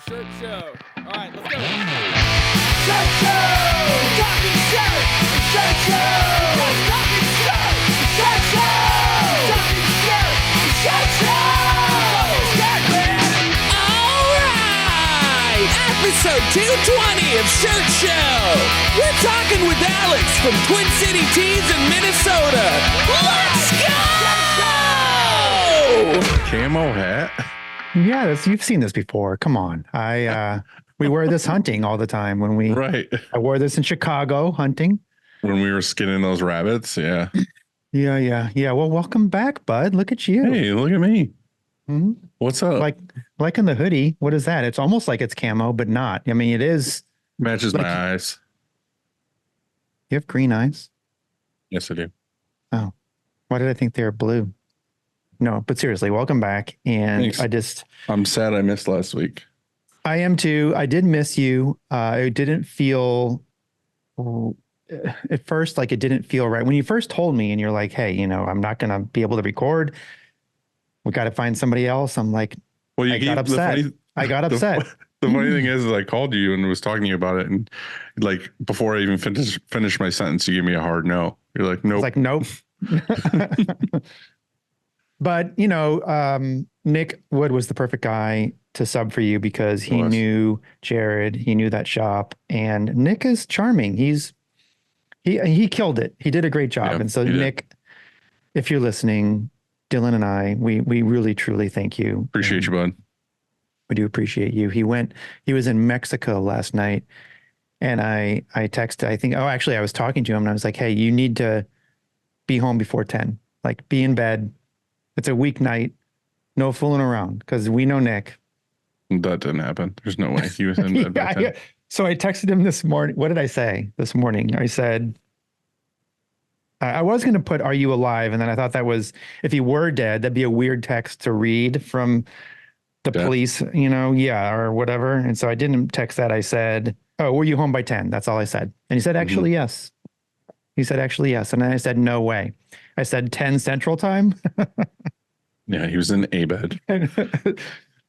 Shirt show. All right, let's go. Shirt show! Talking shirt! Shirt show! Talking shirt! Shirt show! Talking shirt! Shirt show! Shirt man! All right! Episode 220 of Shirt Show. We're talking with Alex from Twin City Tees in Minnesota. Let's go! Camo hat? Yeah, you've seen this before. Come on. We wear this hunting all the time when we Right. I wore this in Chicago hunting. When we were skinning those rabbits. Yeah. Yeah. Well, welcome back, bud. Look at you. Hey, look at me. Mhm. What's up? Like in the hoodie. What is that? It's almost like it's camo, but not. I mean, it is. Matches like, my eyes. You have green eyes. Yes, I do. Oh, why did I think they were blue? No, but seriously, welcome back. And Thanks. I'm sad I missed last week. I am too. I did miss you. It didn't feel at first like it didn't feel right. When you first told me and you're like, hey, I'm not going to be able to record. We got to find somebody else. I'm like, Well, I got upset. I got upset. The funny thing is I called you and was talking to you about it. And like, before I even finished my sentence, you gave me a hard no. You're like, nope. I was like, nope. But, Nick Wood was the perfect guy to sub for you because he knew Jared, he knew that shop, and Nick is charming. He killed it. He did a great job. Yeah, and so Nick, if you're listening, Dylan and I, we really, truly thank you. Appreciate you, bud. We do appreciate you. He was in Mexico last night and I texted, I was talking to him and I was like, hey, you need to be home before 10, like be in bed. It's a weeknight, no fooling around, because we know Nick. That didn't happen. There's no way he was in bed by 10. Yeah. So I texted him this morning. What did I say this morning? I said, I was going to put, are you alive? And then I thought that was, if he were dead, that'd be a weird text to read from the police, or whatever. And so I didn't text that. I said, oh, were you home by 10? That's all I said. And he said, actually, yes. He said, actually, yes. And then I said, no way. I said 10 Central Time. Yeah, he was in a bed.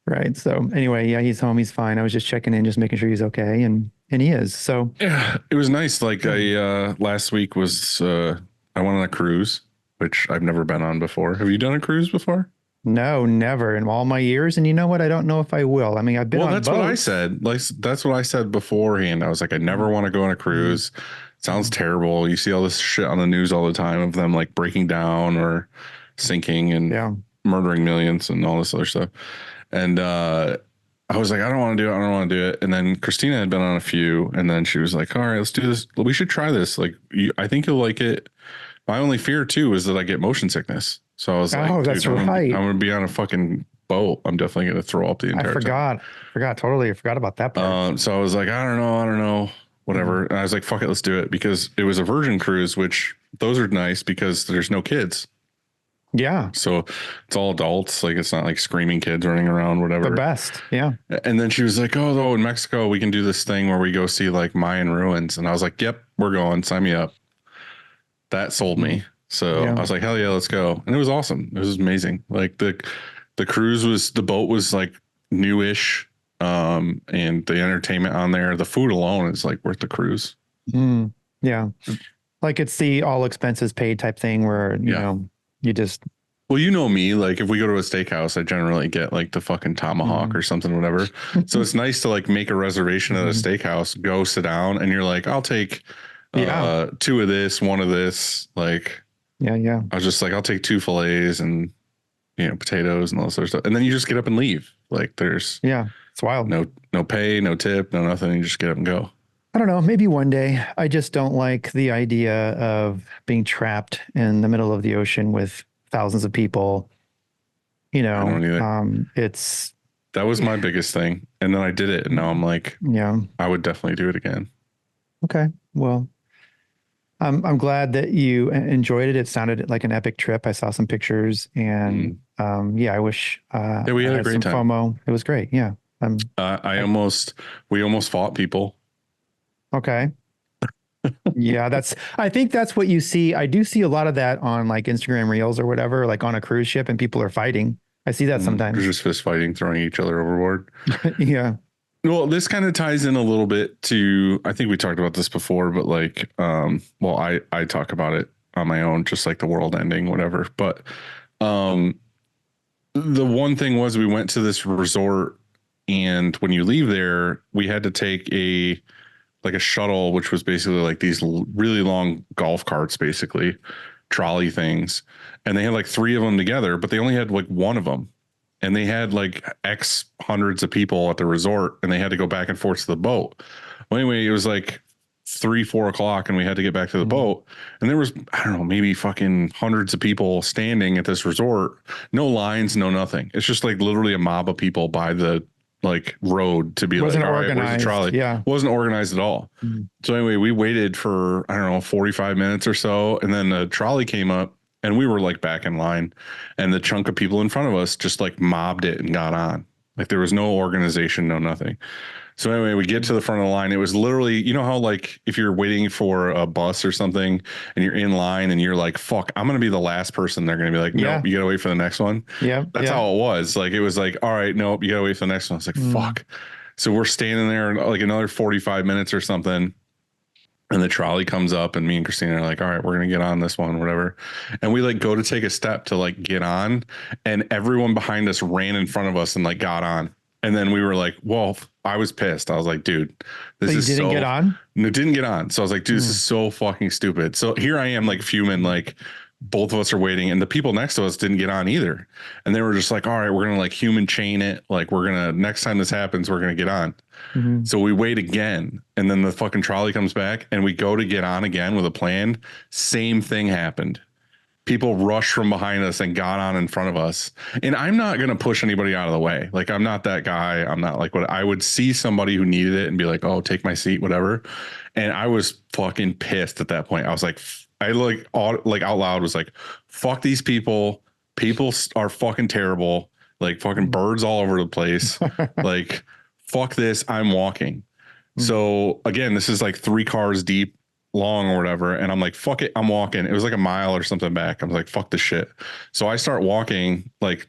Right. So anyway, yeah, he's home. He's fine. I was just checking in, just making sure he's okay. And he is. So yeah, it was nice. Like last week was, I went on a cruise, which I've never been on before. Have you done a cruise before? No, never in all my years. And you know what? I don't know if I will. I mean, I've been on boats. What I said. Like, that's what I said beforehand. I was like, I never want to go on a cruise. It sounds terrible. You see all this shit on the news all the time of them like breaking down or sinking and murdering millions and all this other stuff. And I was like, I don't want to do it. I don't want to do it. And then Christina had been on a few, and then she was like, all right, let's do this. We should try this. Like, I think you'll like it. My only fear too is that I get motion sickness. So I was like, oh, that's right. I'm going to be on a fucking boat. I'm definitely going to throw up the entire time. I forgot about that part. So I was like, I don't know, whatever. And I was like, fuck it, let's do it, because it was a virgin cruise, which those are nice because there's no kids. Yeah. So it's all adults. Like, it's not like screaming kids running around, whatever. The best. Yeah. And then she was like, oh, in Mexico, we can do this thing where we go see like Mayan ruins. And I was like, yep, we're going. Sign me up. That sold me. So I was like, hell yeah, let's go. And it was awesome. It was amazing. Like the boat was like newish. And the entertainment on there, the food alone is like worth the cruise. Yeah. Like it's the all expenses paid type thing where, you know, you just. Well, you know me, like if we go to a steakhouse, I generally get like the fucking tomahawk or something, whatever. So it's nice to like make a reservation at a steakhouse, go sit down, and you're like, I'll take 2 of this, 1 of this. Like, yeah. I was just like, I'll take 2 fillets and, potatoes and all this other stuff. And then you just get up and leave. Like there's it's wild. No pay, no tip, no nothing. You just get up and go. I don't know. Maybe one day. I just don't like the idea of being trapped in the middle of the ocean with thousands of people. I don't either. That was my biggest thing. And then I did it. And now I'm like, I would definitely do it again. Okay. Well, I'm glad that you enjoyed it. It sounded like an epic trip. I saw some pictures and I wish we had a great time. FOMO. It was great. Yeah. We almost fought people. Okay. Yeah, I think that's what you see. I do see a lot of that on like Instagram Reels or whatever, like on a cruise ship and people are fighting. I see that sometimes. They're just fist fighting, throwing each other overboard. Yeah. Well, this kind of ties in a little bit to, I think we talked about this before, but like, well, I talk about it on my own, just like the world ending, whatever. But the one thing was we went to this resort, and when you leave there, we had to take a shuttle, which was basically like these really long golf carts, basically trolley things. And they had like three of them together, but they only had like one of them. And they had like X hundreds of people at the resort, and they had to go back and forth to the boat. Well, anyway, it was like 3-4 o'clock, and we had to get back to the boat. And there was, I don't know, maybe fucking hundreds of people standing at this resort. No lines, no nothing. It's just like literally a mob of people by the like road to be Wasn't like, all right, where's the organized, trolley? yeah. Wasn't organized at all. So anyway, we waited for, I don't know, 45 minutes or so. And then the trolley came up, and we were like back in line, and the chunk of people in front of us just like mobbed it and got on. Like there was no organization, no nothing. So anyway, we get to the front of the line. It was literally, you know how like if you're waiting for a bus or something and you're in line and you're like, fuck, I'm going to be the last person. They're going to be like, nope, you got to wait for the next one. Yeah. That's how it was. Like, it was like, all right, nope, you got to wait for the next one. It's like, fuck. So we're standing there like another 45 minutes or something. And the trolley comes up, and me and Christina are like, all right, we're going to get on this one, whatever. And we like go to take a step to like get on, and everyone behind us ran in front of us and like got on. And then we were like, well, I was pissed. I was like, dude, this is didn't get on? No, didn't get on. So I was like, dude, this is so fucking stupid. So here I am like fuming, like both of us are waiting, and the people next to us didn't get on either. And they were just like, all right, we're going to like human chain it. Like we're going to, next time this happens, we're going to get on. So we wait again, and then the fucking trolley comes back, and we go to get on again with a plan. Same thing happened. People rushed from behind us and got on in front of us. And I'm not going to push anybody out of the way. Like, I'm not that guy. I'm not like what I would see somebody who needed it and be like, oh, take my seat, whatever. And I was fucking pissed at that point. I was like, I like out loud was like, fuck these people. People are fucking terrible. Like fucking birds all over the place. Like, fuck this. I'm walking. So again, this is like 3 cars deep long or whatever. And I'm like, fuck it. I'm walking. It was like a mile or something back. I was like, fuck this shit. So I start walking like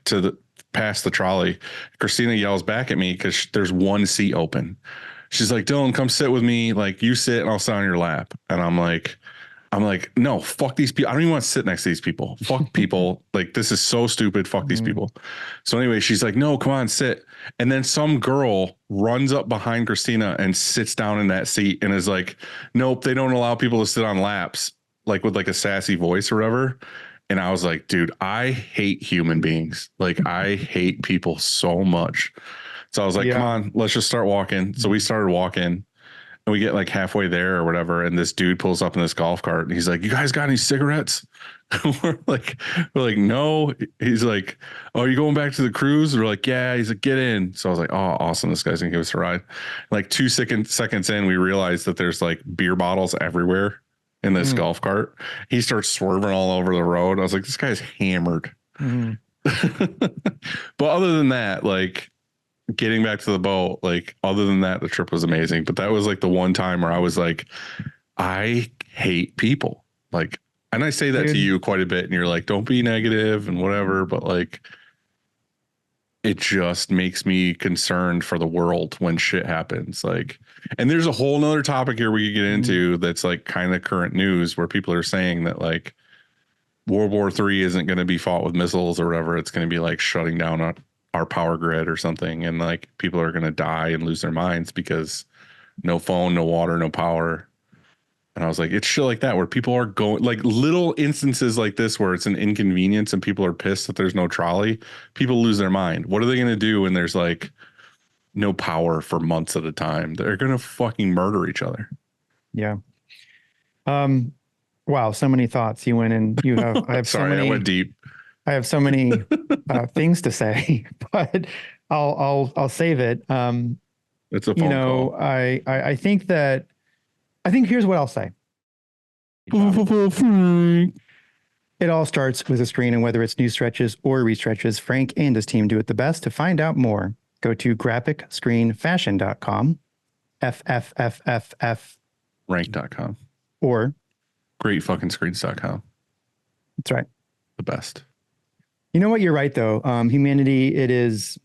past the trolley. Christina yells back at me because there's one seat open. She's like, Dylan, come sit with me. Like, you sit and I'll sit on your lap. And I'm like, no, fuck these people. I don't even want to sit next to these people. Fuck people. Like, this is so stupid. Fuck these people. So anyway, she's like, no, come on, sit. And then some girl runs up behind Christina and sits down in that seat and is like, nope, they don't allow people to sit on laps, like with like a sassy voice or whatever. And I was like, dude, I hate human beings. Like, I hate people so much. So I was like, come on, let's just start walking. So we started walking. And we get like halfway there or whatever, and this dude pulls up in this golf cart, and he's like, "You guys got any cigarettes?" we're like, "No." He's like, "Oh, are you going back to the cruise?" We're like, "Yeah." He's like, "Get in." So I was like, "Oh, awesome! This guy's gonna give us a ride." Like 2 seconds in, we realized that there's like beer bottles everywhere in this golf cart. He starts swerving all over the road. I was like, "This guy's hammered." But other than that, like, getting back to the boat, like, other than that, the trip was amazing. But that was like the one time where I was like, I hate people. Like, and I say that to you quite a bit, and you're like, don't be negative and whatever, but like, it just makes me concerned for the world when shit happens. Like, and there's a whole nother topic here we could get into that's like kind of current news, where people are saying that like World War III isn't going to be fought with missiles or whatever. It's going to be like shutting down our power grid or something, and like people are going to die and lose their minds because no phone, no water, no power. And I was like, it's shit like that where people are going, like little instances like this where it's an inconvenience and people are pissed that there's no trolley. People lose their mind. What are they going to do when there's like no power for months at a time? They're going to fucking murder each other. Yeah. Wow, so many thoughts you went in. You have. I have Sorry, so many, I went deep. I have so many things to say, but I'll save it. It's a phone call. I think here's what I'll say. It all starts with a screen, and whether it's new stretches or restretches, Frank and his team do it the best. To find out more, go to graphicscreenfashion.com, FFFFF, rank.com, or greatfuckingscreens.com. That's right. The best. You know what? You're right, though. Humanity, it is,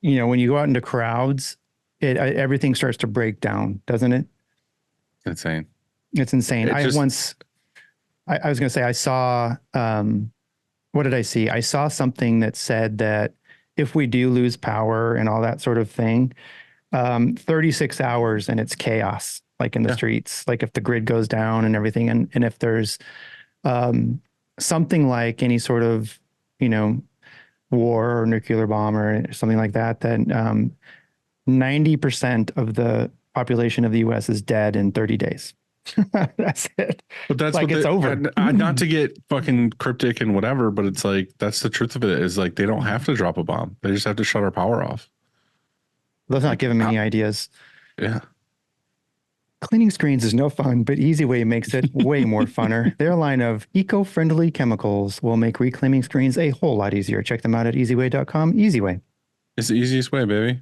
when you go out into crowds, everything starts to break down, doesn't it? Insane. It's insane. I was going to say, I saw, what did I see? I saw something that said that if we do lose power and all that sort of thing, 36 hours and it's chaos, like in the streets, like if the grid goes down and everything. And if there's something like any sort of, war or nuclear bomb or something like that, then 90% of the population of the US is dead in 30 days. That's it. But that's like what it's over. Not to get fucking cryptic and whatever, but it's like, that's the truth of it, is like, they don't have to drop a bomb. They just have to shut our power off. Let's not give them any ideas. Yeah. Cleaning screens is no fun, but EasyWay makes it way more funner. Their line of eco-friendly chemicals will make reclaiming screens a whole lot easier. Check them out at easyway.com. EasyWay. It's the easiest way, baby.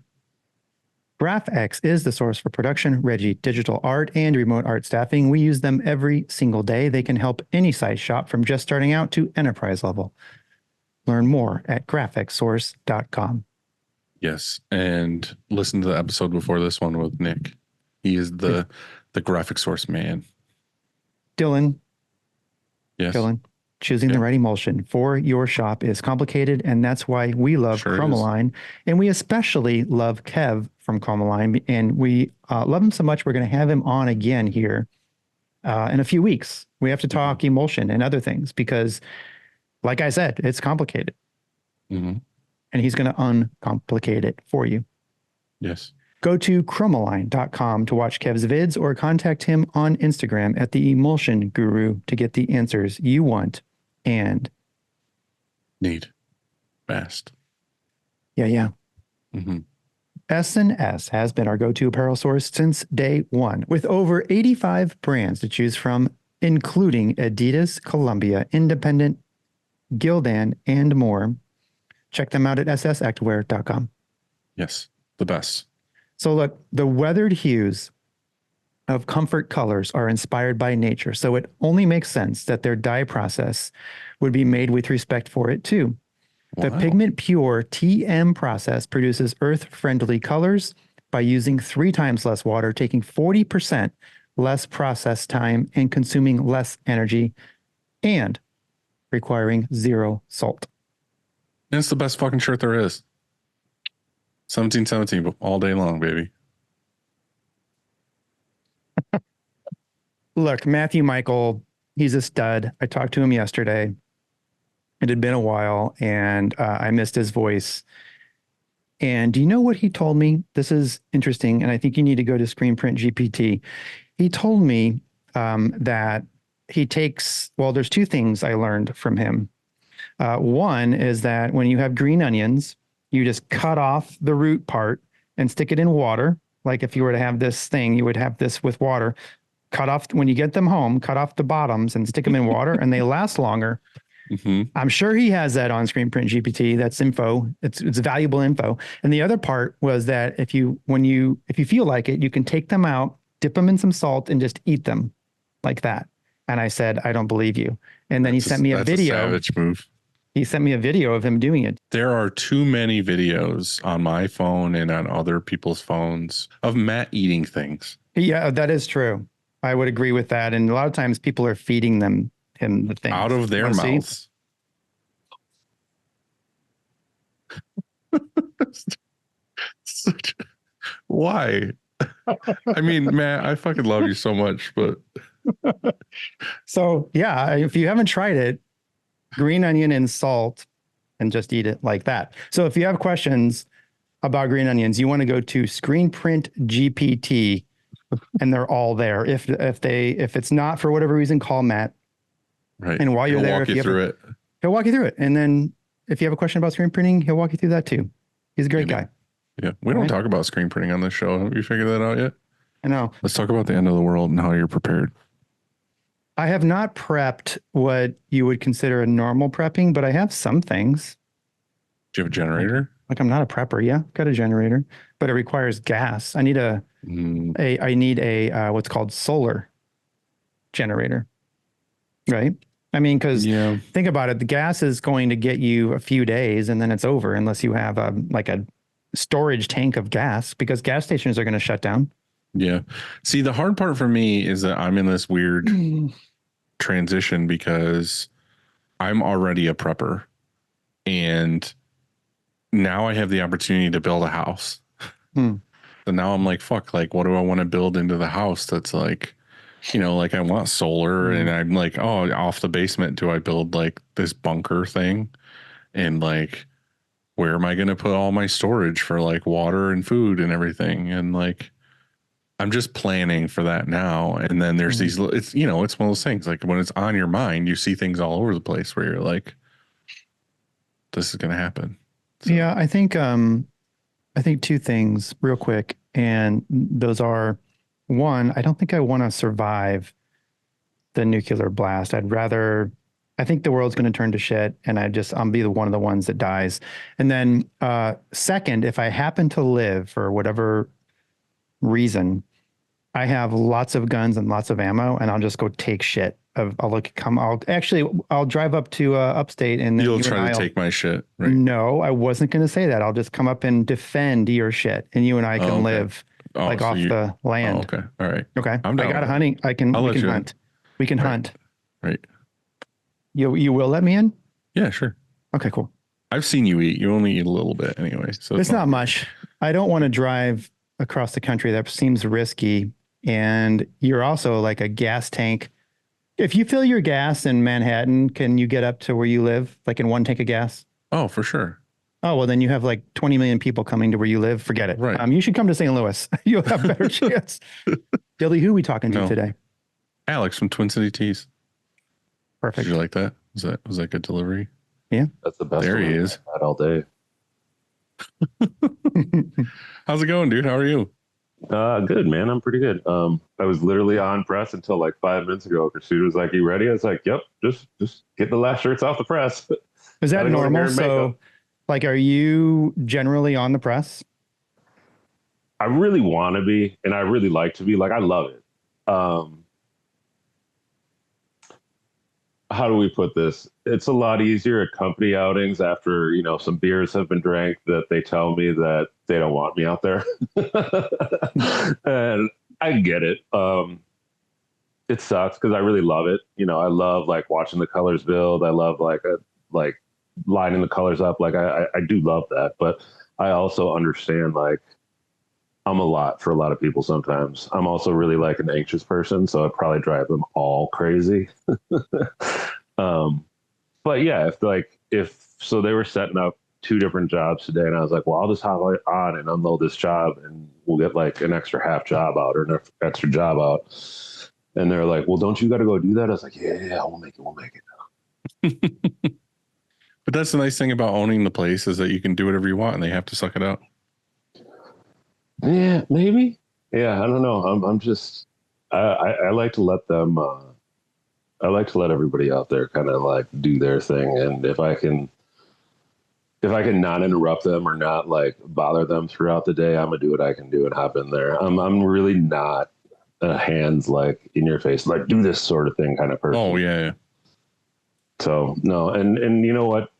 GraphX is the source for production-ready digital art and remote art staffing. We use them every single day. They can help any size shop from just starting out to enterprise level. Learn more at graphicsource.com. Yes. And listen to the episode before this one with Nick. He is the graphic source man. Dylan. Yes. Dylan. Choosing the right emulsion for your shop is complicated, and that's why we love Chromaline. And we especially love Kev from Chromaline, and we love him so much we're going to have him on again here in a few weeks. We have to talk emulsion and other things because, like I said, it's complicated. And he's going to uncomplicate it for you. Yes. Go to chromaline.com to watch Kev's vids or contact him on Instagram at the Emulsion Guru to get the answers you want and need fast. Yeah. S&S has been our go-to apparel source since day one, with over 85 brands to choose from, including Adidas, Columbia, Independent, Gildan, and more. Check them out at ssactivewear.com. Yes, the best. So look, the weathered hues of comfort colors are inspired by nature, so it only makes sense that their dye process would be made with respect for it too. The Pigment Pure TM process produces earth-friendly colors by using 3 times less water, taking 40% less process time, and consuming less energy, and requiring 0 salt. And it's the best fucking shirt there is. 1717 all day long, baby. Look, Matthew Michael, he's a stud. I talked to him yesterday. It had been a while, and I missed his voice. And do you know what he told me? This is interesting, and I think you need to go to Screen Print GPT. He told me that he takes, well, there's 2 things I learned from him. One is that when you have green onions, you just cut off the root part and stick it in water. Like if you were to have this thing, you would have this with water. Cut off, when you get them home, cut off the bottoms and stick them in water, and they last longer. I'm sure he has that on Screen Print GPT. That's info. It's valuable info. And the other part was that if you feel like it, you can take them out, dip them in some salt, and just eat them like that. And I said, I don't believe you. And then he sent me a video. A savage move. He sent me a video of him doing it. There are too many videos on my phone and on other people's phones of Matt eating things. Yeah, that is true. I would agree with that. And a lot of times people are feeding him the things out of their mouths. Why? I mean, Matt, I fucking love you so much, but so yeah, if you haven't tried it, green onion and salt, and just eat it like that. So if you have questions about green onions, you want to go to Screen Print GPT, and they're all there. If it's not for whatever reason, call Matt. Right. And while you're there, he'll walk you through it. And then if you have a question about screen printing, he'll walk you through that too. He's a great guy. Yeah. We don't talk about screen printing on this show. Have you figured that out yet? I know. Let's talk about the end of the world and how you're prepared. I have not prepped what you would consider a normal prepping, but I have some things. Do you have a generator? Like I'm not a prepper. Yeah, got a generator, but it requires gas. I need a what's called solar generator. Right. I mean, because think about it, the gas is going to get you a few days and then it's over unless you have a storage tank of gas because gas stations are going to shut down. Yeah. See, the hard part for me is that I'm in this weird transition because I'm already a prepper and now I have the opportunity to build a house. So now I'm like, fuck, like, what do I want to build into the house? That's like, you know, like I want solar and I'm like, oh, off the basement, do I build like this bunker thing? And like, where am I going to put all my storage for like water and food and everything? And like, I'm just planning for that now. And then there's these, it's, you know, it's one of those things like when it's on your mind, you see things all over the place where you're like, this is going to happen. So. Yeah. I think two things real quick. And those are one, I don't think I want to survive the nuclear blast. I think the world's going to turn to shit and I'll be one of the ones that dies. And then second, if I happen to live for whatever reason, I have lots of guns and lots of ammo and I'll just go take shit. I'll drive up to upstate and then you'll try to take my shit. Right? No, I wasn't going to say that. I'll just come up and defend your shit and you and I can live off the land. Oh, okay. All right. Okay. I'm down. I got a hunting. We can hunt. We can hunt. Right. You will let me in? Yeah, sure. Okay, cool. I've seen you eat. You only eat a little bit anyway. So it's not much. I don't want to drive across the country. That seems risky. And you're also like a gas tank. If you fill your gas in Manhattan, can you get up to where you live? Like in one tank of gas? Oh, for sure. Oh, well, then you have like 20 million people coming to where you live. Forget it. Right. You should come to St. Louis. You'll have a better chance. Dilly, who are we talking to today? Alex from Twin City Tees. Perfect. Did you like that? Was that good delivery? Yeah. That's the best. There he is. I've had all day. How's it going, dude? How are you? Good, man. I'm pretty good. I was literally on press until like 5 minutes ago. Christine was like, "You ready?" I was like, "Yep, just get the last shirts off the press." Is that normal? So, like, are you generally on the press? I really want to be, and I really like to be. Like, I love it. How do we put this? It's a lot easier at company outings after, you know, some beers have been drank that they tell me that they don't want me out there. And I get it. It sucks because I really love it. You know, I love like watching the colors build. I love like lining the colors up. Like I do love that, but I also understand like I'm a lot for a lot of people sometimes. I'm also really like an anxious person, so I probably drive them all crazy. But yeah, if so they were setting up 2 different jobs today and I was like, well, I'll just hop on and unload this job and we'll get like an extra half job out or an extra job out. And they're like, well, don't you got to go do that? I was like, yeah, we'll make it. But that's the nice thing about owning the place is that you can do whatever you want and they have to suck it up. Yeah, maybe. Yeah, I don't know. I'm just, I like to let them, I like to let everybody out there kind of like do their thing. And if I can not interrupt them or not like bother them throughout the day, I'm gonna do what I can do and hop in there. I'm really not a hands like in your face, like do this sort of thing kind of person. Oh yeah. So no. And you know what?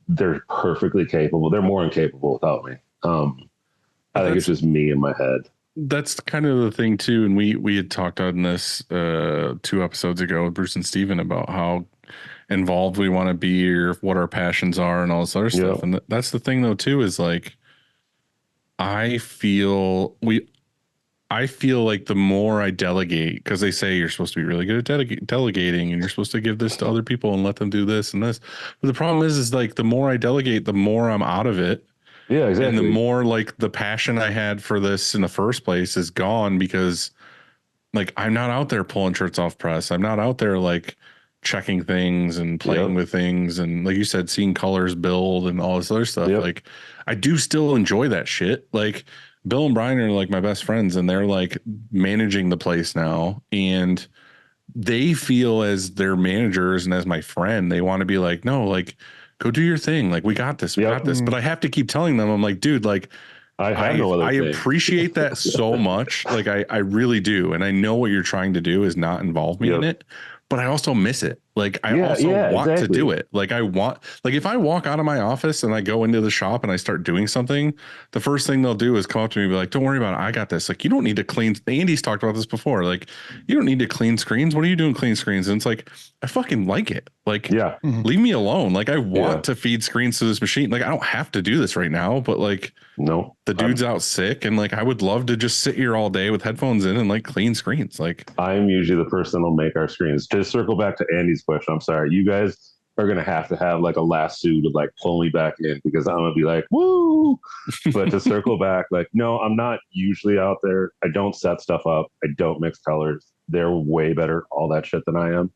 They're perfectly capable. They're more incapable without me. I think it's just me in my head. That's kind of the thing too. And we had talked on this 2 episodes ago with Bruce and Steven about how involved we want to be or what our passions are and all this other stuff. And that's the thing though too, is like, I feel like the more I delegate, because they say you're supposed to be really good at delegating and you're supposed to give this to other people and let them do this and this. But the problem is like the more I delegate, the more I'm out of it. Yeah, exactly. And the more like the passion I had for this in the first place is gone because like I'm not out there pulling shirts off press. I'm not out there like checking things and playing with things. And like you said, seeing colors build and all this other stuff. Like I do still enjoy that shit. Like Bill and Brian are like my best friends and they're like managing the place now. And they feel as their managers and as my friend, they want to be like, no, like, go do your thing. Like, we got this. We got this. But I have to keep telling them, I'm like, dude, like, I appreciate that so much. Like, I really do. And I know what you're trying to do is not involve me in it, but I also miss it. Like I also want to do it. Like if I walk out of my office and I go into the shop and I start doing something, the first thing they'll do is come up to me and be like, don't worry about it. I got this. Like, you don't need to clean. Andy's talked about this before. Like, you don't need to clean screens. What are you doing clean screens? And it's like, I fucking like it. Like, leave me alone. Like, I want to feed screens to this machine. Like, I don't have to do this right now, but like, no, the dude's out sick. And like, I would love to just sit here all day with headphones in and like clean screens. Like, I'm usually the person that'll make our screens. To circle back to Andy's question, I'm sorry, you guys are going to have like a lasso to like pull me back in because I'm going to be like, woo. But to circle back, like, no, I'm not usually out there. I don't set stuff up. I don't mix colors. They're way better, all that shit, than I am.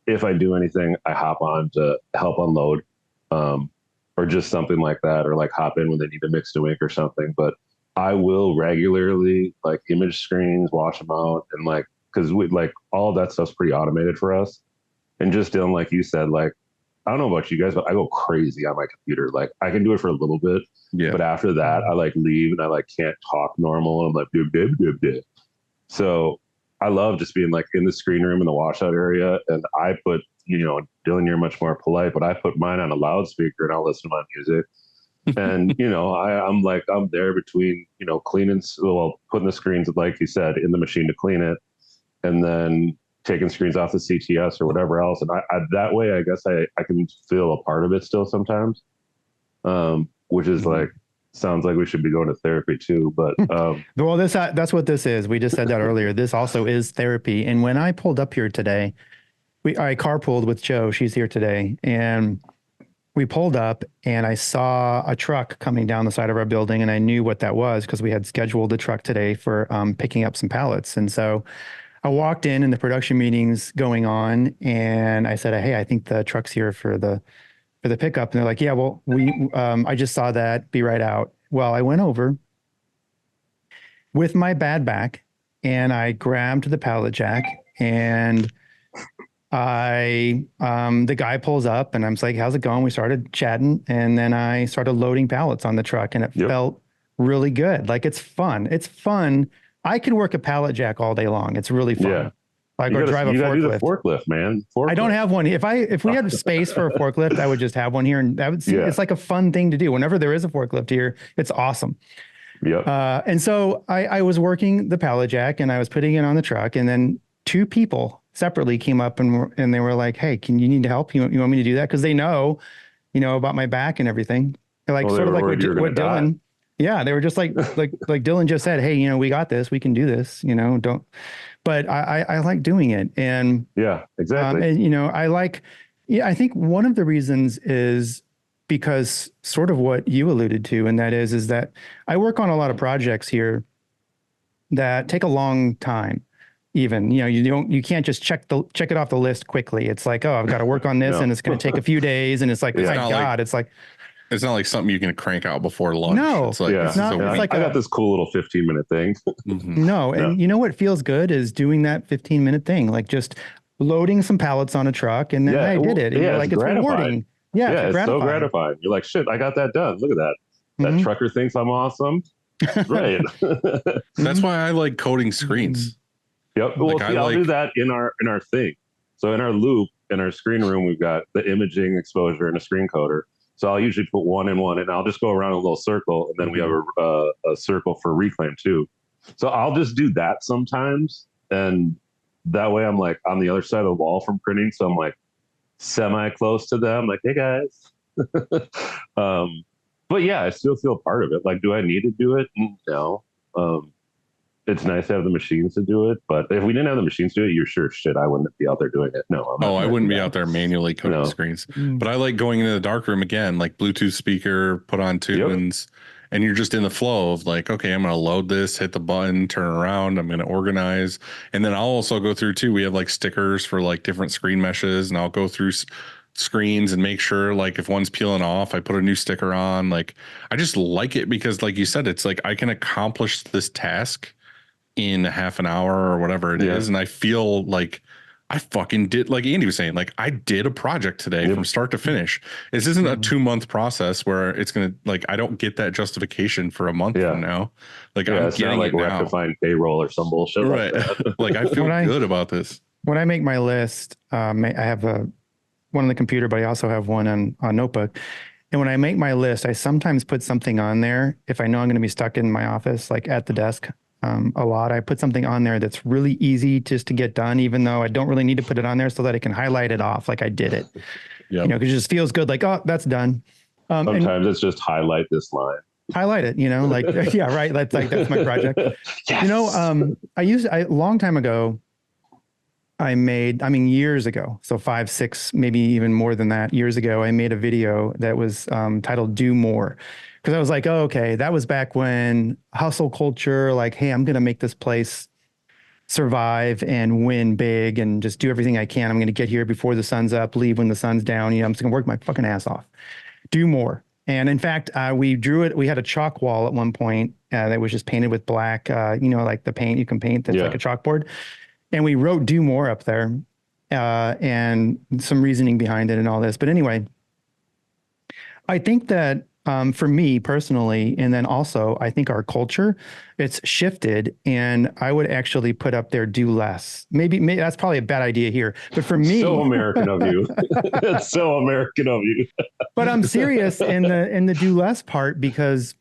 If I do anything, I hop on to help unload, or just something like that, or like hop in when they need to mix the ink or something. But I will regularly like image screens, wash them out, and like, because we like all of that stuff's pretty automated for us. And just Dylan, like you said, like, I don't know about you guys, but I go crazy on my computer. Like, I can do it for a little bit, but after that, I like leave and I like can't talk normal. I'm like, dib. So I love just being like in the screen room in the washout area, and I put, Dylan, you're much more polite, but I put mine on a loudspeaker and I'll listen to my music. And I'm there between cleaning, putting the screens, like you said, in the machine to clean it, and then taking screens off the CTS or whatever else. And I that way, I guess I can feel a part of it still sometimes, which is like, sounds like we should be going to therapy too. But well, that's what this is. We just said that earlier. This also is therapy. And when I pulled up here today, I carpooled with Joe. She's here today, and we pulled up and I saw a truck coming down the side of our building, and I knew what that was because we had scheduled the truck today for picking up some pallets. And so I walked in and the production meeting's going on, and I said, hey, I think the truck's here for the pickup. And they're like, yeah, well, I just saw that, be right out. Well, I went over with my bad back and I grabbed the pallet jack, and the guy pulls up and I'm like, how's it going? We started chatting, and then I started loading pallets on the truck, and it felt really good. Like, it's fun. It's fun. I can work a pallet jack all day long. It's really fun. Yeah. Like, or drive a forklift. Do the forklift, man. I don't have one. If we had space for a forklift, I would just have one here, and that would it's like a fun thing to do. Whenever there is a forklift here, it's awesome. Yeah. And so I was working the pallet jack and I was putting it on the truck, and then two people separately came up and they were like, hey, you need help? You want me to do that? Because they know, about my back and everything. They're like, sort of like what Dylan. Yeah, they were just like Dylan just said, hey, we got this, we can do this, don't. But I like doing it, and yeah, exactly. And I think one of the reasons is because sort of what you alluded to, and that is that I work on a lot of projects here that take a long time. Even, you can't just check it off the list quickly. It's like, oh, I've got to work on this and it's going to take a few days. And it's like, my God, it's not like something you can crank out before lunch. No, it's like, it's not. It's like I got this cool little 15-minute thing. No. And you know what feels good is doing that 15-minute thing, like just loading some pallets on a truck. And then I did it. And you're like, it's rewarding. Yeah, it's so gratifying. You're like, shit, I got that done. Look at that. That trucker thinks I'm awesome. Right. That's why I like coding screens. Yep. Well, I'll do that in our thing. So in our loop, in our screen room, we've got the imaging, exposure, and a screen coder. So I'll usually put one in one, and I'll just go around a little circle, and then we have a circle for reclaim too. So I'll just do that sometimes, and that way I'm like on the other side of the wall from printing, so I'm like semi close to them, like, hey guys. But yeah, I still feel part of it. Like, do I need to do it? No. It's nice to have the machines to do it, but if we didn't have the machines to do it, you're sure shit I wouldn't be out there doing it. No, I wouldn't be out there manually coding screens. But I like going into the dark room again, like Bluetooth speaker, put on tunes, and you're just in the flow of like, okay, I'm going to load this, hit the button, turn around, I'm going to organize, and then I'll also go through too. We have like stickers for like different screen meshes, and I'll go through screens and make sure like if one's peeling off, I put a new sticker on. Like, I just like it because, like you said, it's like I can accomplish this task in half an hour or whatever it is. And I feel like I fucking did, like Andy was saying, like I did a project today from start to finish. This isn't a 2-month process where it's going to like, I don't get that justification for a month from now. Like I'm it's getting not like it now. rectifying payroll or some bullshit. Right. Like that. Like I feel good about this. when I make my list, I have one on the computer, but I also have one on notebook. And when I make my list, I sometimes put something on there. If I know I'm going to be stuck in my office, like at the desk a lot, I put something on there that's really easy just to get done, even though I don't really need to put it on there so that I can highlight it off like I did it. Yep. Because it just feels good. Like, oh, that's done. Sometimes it's just highlight this line. Highlight it, like, yeah, right. That's my project. Yes. I long time ago, years ago, so 5, 6, maybe even more than that, years ago, I made a video that was titled Do More. Because I was like, oh, okay, that was back when hustle culture, like, hey, I'm going to make this place survive and win big and just do everything I can. I'm going to get here before the sun's up, leave when the sun's down. I'm just going to work my fucking ass off. Do more. And in fact, we drew it. We had a chalk wall at one point that was just painted with black, like the paint you can paint that's like a chalkboard. And we wrote Do More up there and some reasoning behind it and all this. But anyway, I think that for me personally, and then also I think our culture, it's shifted, and I would actually put up there Do Less. Maybe that's probably a bad idea here, but for me, so American of you. It's so American of you. But I'm serious in the Do Less part, because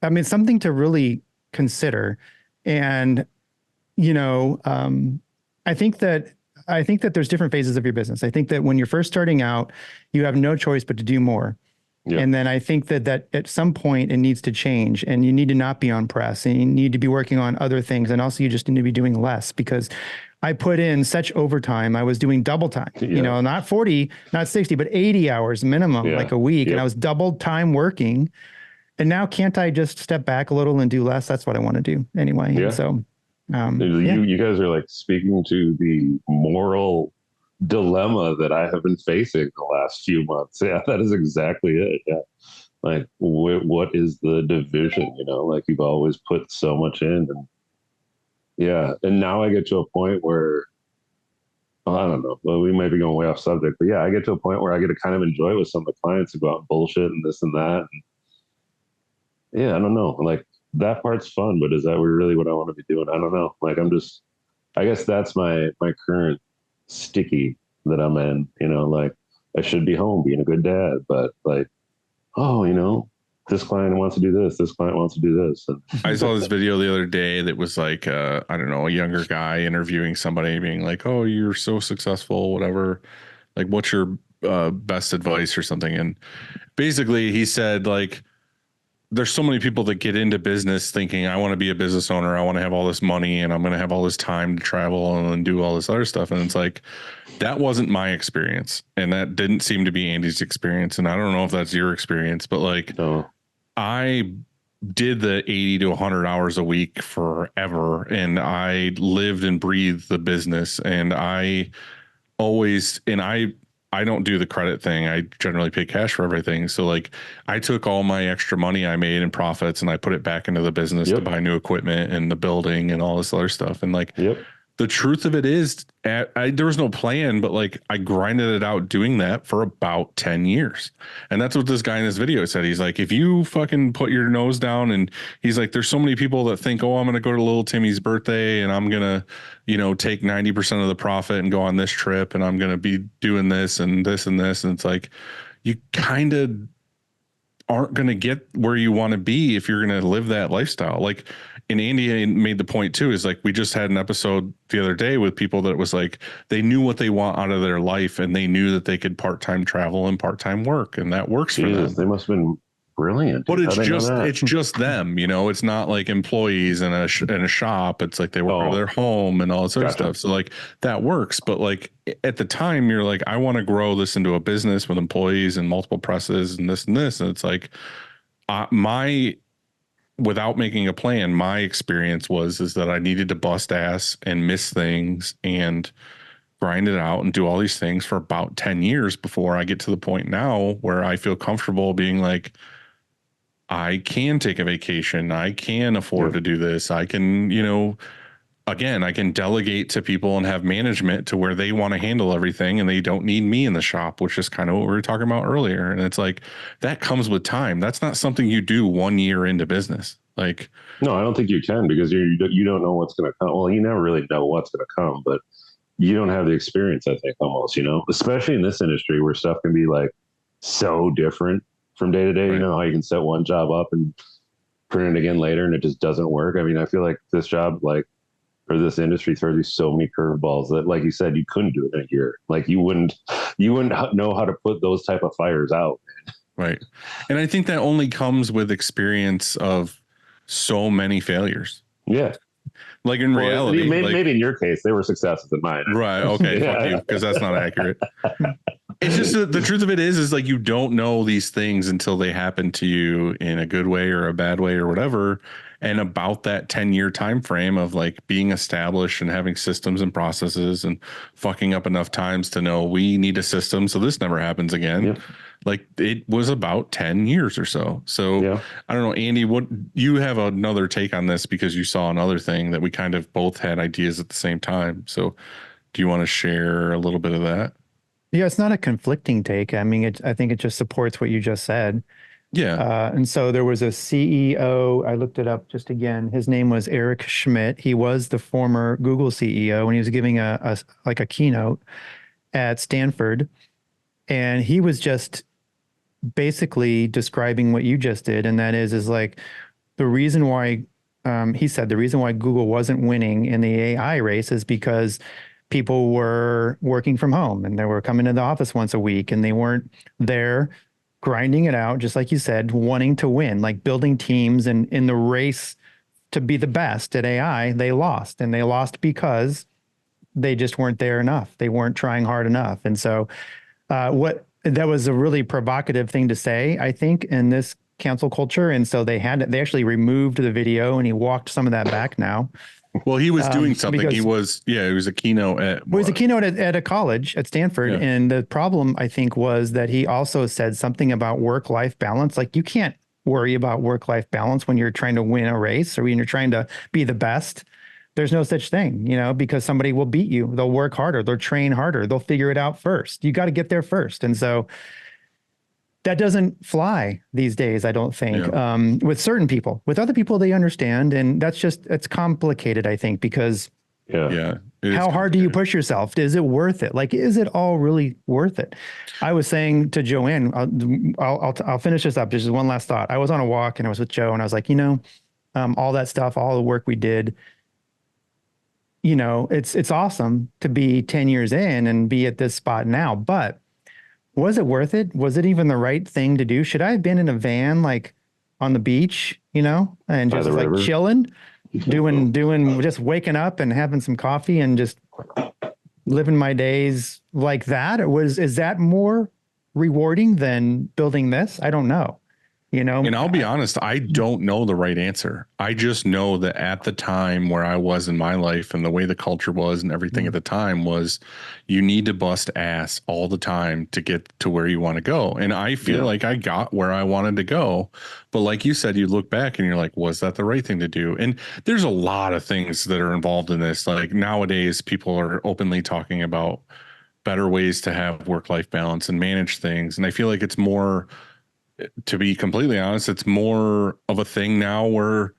it's something to really consider. And I think that there's different phases of your business. I think that when you're first starting out, you have no choice but to do more. Yep. And then I think that at some point it needs to change, and you need to not be on press, and you need to be working on other things. And also you just need to be doing less, because I put in such overtime. I was doing double time, not 40, not 60, but 80 hours minimum, like a week. And I was double time working. And now can't I just step back a little and do less? That's what I want to do anyway. Yeah. So you guys are like speaking to the moral dilemma that I have been facing the last few months. Yeah, that is exactly it. Yeah. Like what is the division? Like you've always put so much in, and now I get to a point where I don't know. Well, we might be going way off subject, but I get to a point where I get to kind of enjoy with some of the clients who go out and bullshit and this and that. And I don't know. Like that part's fun, but is that really what I want to be doing? I don't know. Like I guess that's my current sticky that I'm in, like I should be home being a good dad, but like, this client wants to do this client wants to do this. And I saw this video the other day that was like, I don't know, a younger guy interviewing somebody being like, oh, you're so successful, whatever. Like, what's your best advice or something? And basically he said, like, there's so many people that get into business thinking I want to be a business owner. I want to have all this money and I'm going to have all this time to travel and do all this other stuff. And it's like, that wasn't my experience. And that didn't seem to be Andy's experience. And I don't know if that's your experience, but like, I did the 80 to 100 hours a week forever. And I lived and breathed the business. And I don't do the credit thing. I generally pay cash for everything. So like I took all my extra money I made in profits and I put it back into the business to buy new equipment and the building and all this other stuff. And like, the truth of it is there was no plan, but like I grinded it out doing that for about 10 years. And that's what this guy in this video said. He's like, if you fucking put your nose down, and he's like, there's so many people that think, oh, I'm going to go to little Timmy's birthday and I'm going to, take 90% of the profit and go on this trip. And I'm going to be doing this and this and this. And it's like, you kind of aren't going to get where you want to be if you're going to live that lifestyle. Like, and Andy made the point too, is like, we just had an episode the other day with people that was like, they knew what they want out of their life and they knew that they could part-time travel and part-time work, and that works for them. They must have been brilliant. But it's just them, it's not like employees in a shop. It's like they work out of their home and all this other stuff. So like that works. But like at the time you're like, I want to grow this into a business with employees and multiple presses and this and this. And it's like without making a plan, my experience is that I needed to bust ass and miss things and grind it out and do all these things for about 10 years before I get to the point now where I feel comfortable being like, I can take a vacation. I can afford to do this. I can, again, I can delegate to people and have management to where they want to handle everything and they don't need me in the shop, which is kind of what we were talking about earlier. And it's like, that comes with time. That's not something you do 1 year into business. Like, no, I don't think you can, because you don't know what's going to come. Well, you never really know what's going to come, but you don't have the experience, I think, almost, especially in this industry where stuff can be like so different from day to day. Right. You know how you can set one job up and print it again later and it just doesn't work. I mean, I feel like this job, like, or this industry throws you so many curveballs that, like you said, you couldn't do it in a year. Like you wouldn't know how to put those type of fires out. Right. And I think that only comes with experience of so many failures. Yeah. Like in reality, maybe in your case, they were successes in mine. Right. Okay. Yeah. Fuck you. Because that's not accurate. It's just the truth of it is like, you don't know these things until they happen to you in a good way or a bad way or whatever. And about that 10-year time frame of like being established and having systems and processes and fucking up enough times to know we need a system so this never happens again. Yep. Like it was about 10 years or so. So yeah. I don't know, Andy, what you have another take on this because you saw another thing that we kind of both had ideas at the same time. So do you want to share a little bit of that? Yeah, it's not a conflicting take. I mean, I think it just supports what you just said. Yeah. And so there was a CEO, I looked it up just again. His name was Eric Schmidt. He was the former Google CEO, and he was giving a keynote at Stanford. And he was just basically describing what you just did. And that is like the reason why, he said the reason why Google wasn't winning in the AI race is because people were working from home and they were coming to the office once a week and they weren't there grinding it out, just like you said, wanting to win, like building teams. And in the race to be the best at AI, they lost. And they lost because they just weren't there enough. They weren't trying hard enough. And so that was a really provocative thing to say, I think, in this cancel culture. And so they actually removed the video and he walked some of that back now. Well, he was doing something. It was a keynote at a college at Stanford. Yeah. And the problem, I think, was that he also said something about work-life balance. Like, you can't worry about work-life balance when you're trying to win a race or when you're trying to be the best. There's no such thing, because somebody will beat you. They'll work harder. They'll train harder. They'll figure it out first. You got to get there first. And so that doesn't fly these days, I don't think, with certain people. With other people, they understand. And it's complicated, I think, because how hard do you push yourself? Is it worth it? Like, is it all really worth it? I was saying to Joanne, I'll finish this up. Just one last thought. I was on a walk and I was with Joe and I was like, all that stuff, all the work we did, it's awesome to be 10 years in and be at this spot now, but was it worth it? Was it even the right thing to do? Should I have been in a van, like on the beach, and just like chilling, doing, just waking up and having some coffee and just living my days like that? Is that more rewarding than building this? I don't know. And I'll be honest, I don't know the right answer. I just know that at the time where I was in my life and the way the culture was and everything at the time was you need to bust ass all the time to get to where you want to go. And I feel like I got where I wanted to go. But like you said, you look back and you're like, was that the right thing to do? And there's a lot of things that are involved in this. Like nowadays, people are openly talking about better ways to have work-life balance and manage things. And I feel like it's more, to be completely honest, it's more of a thing now where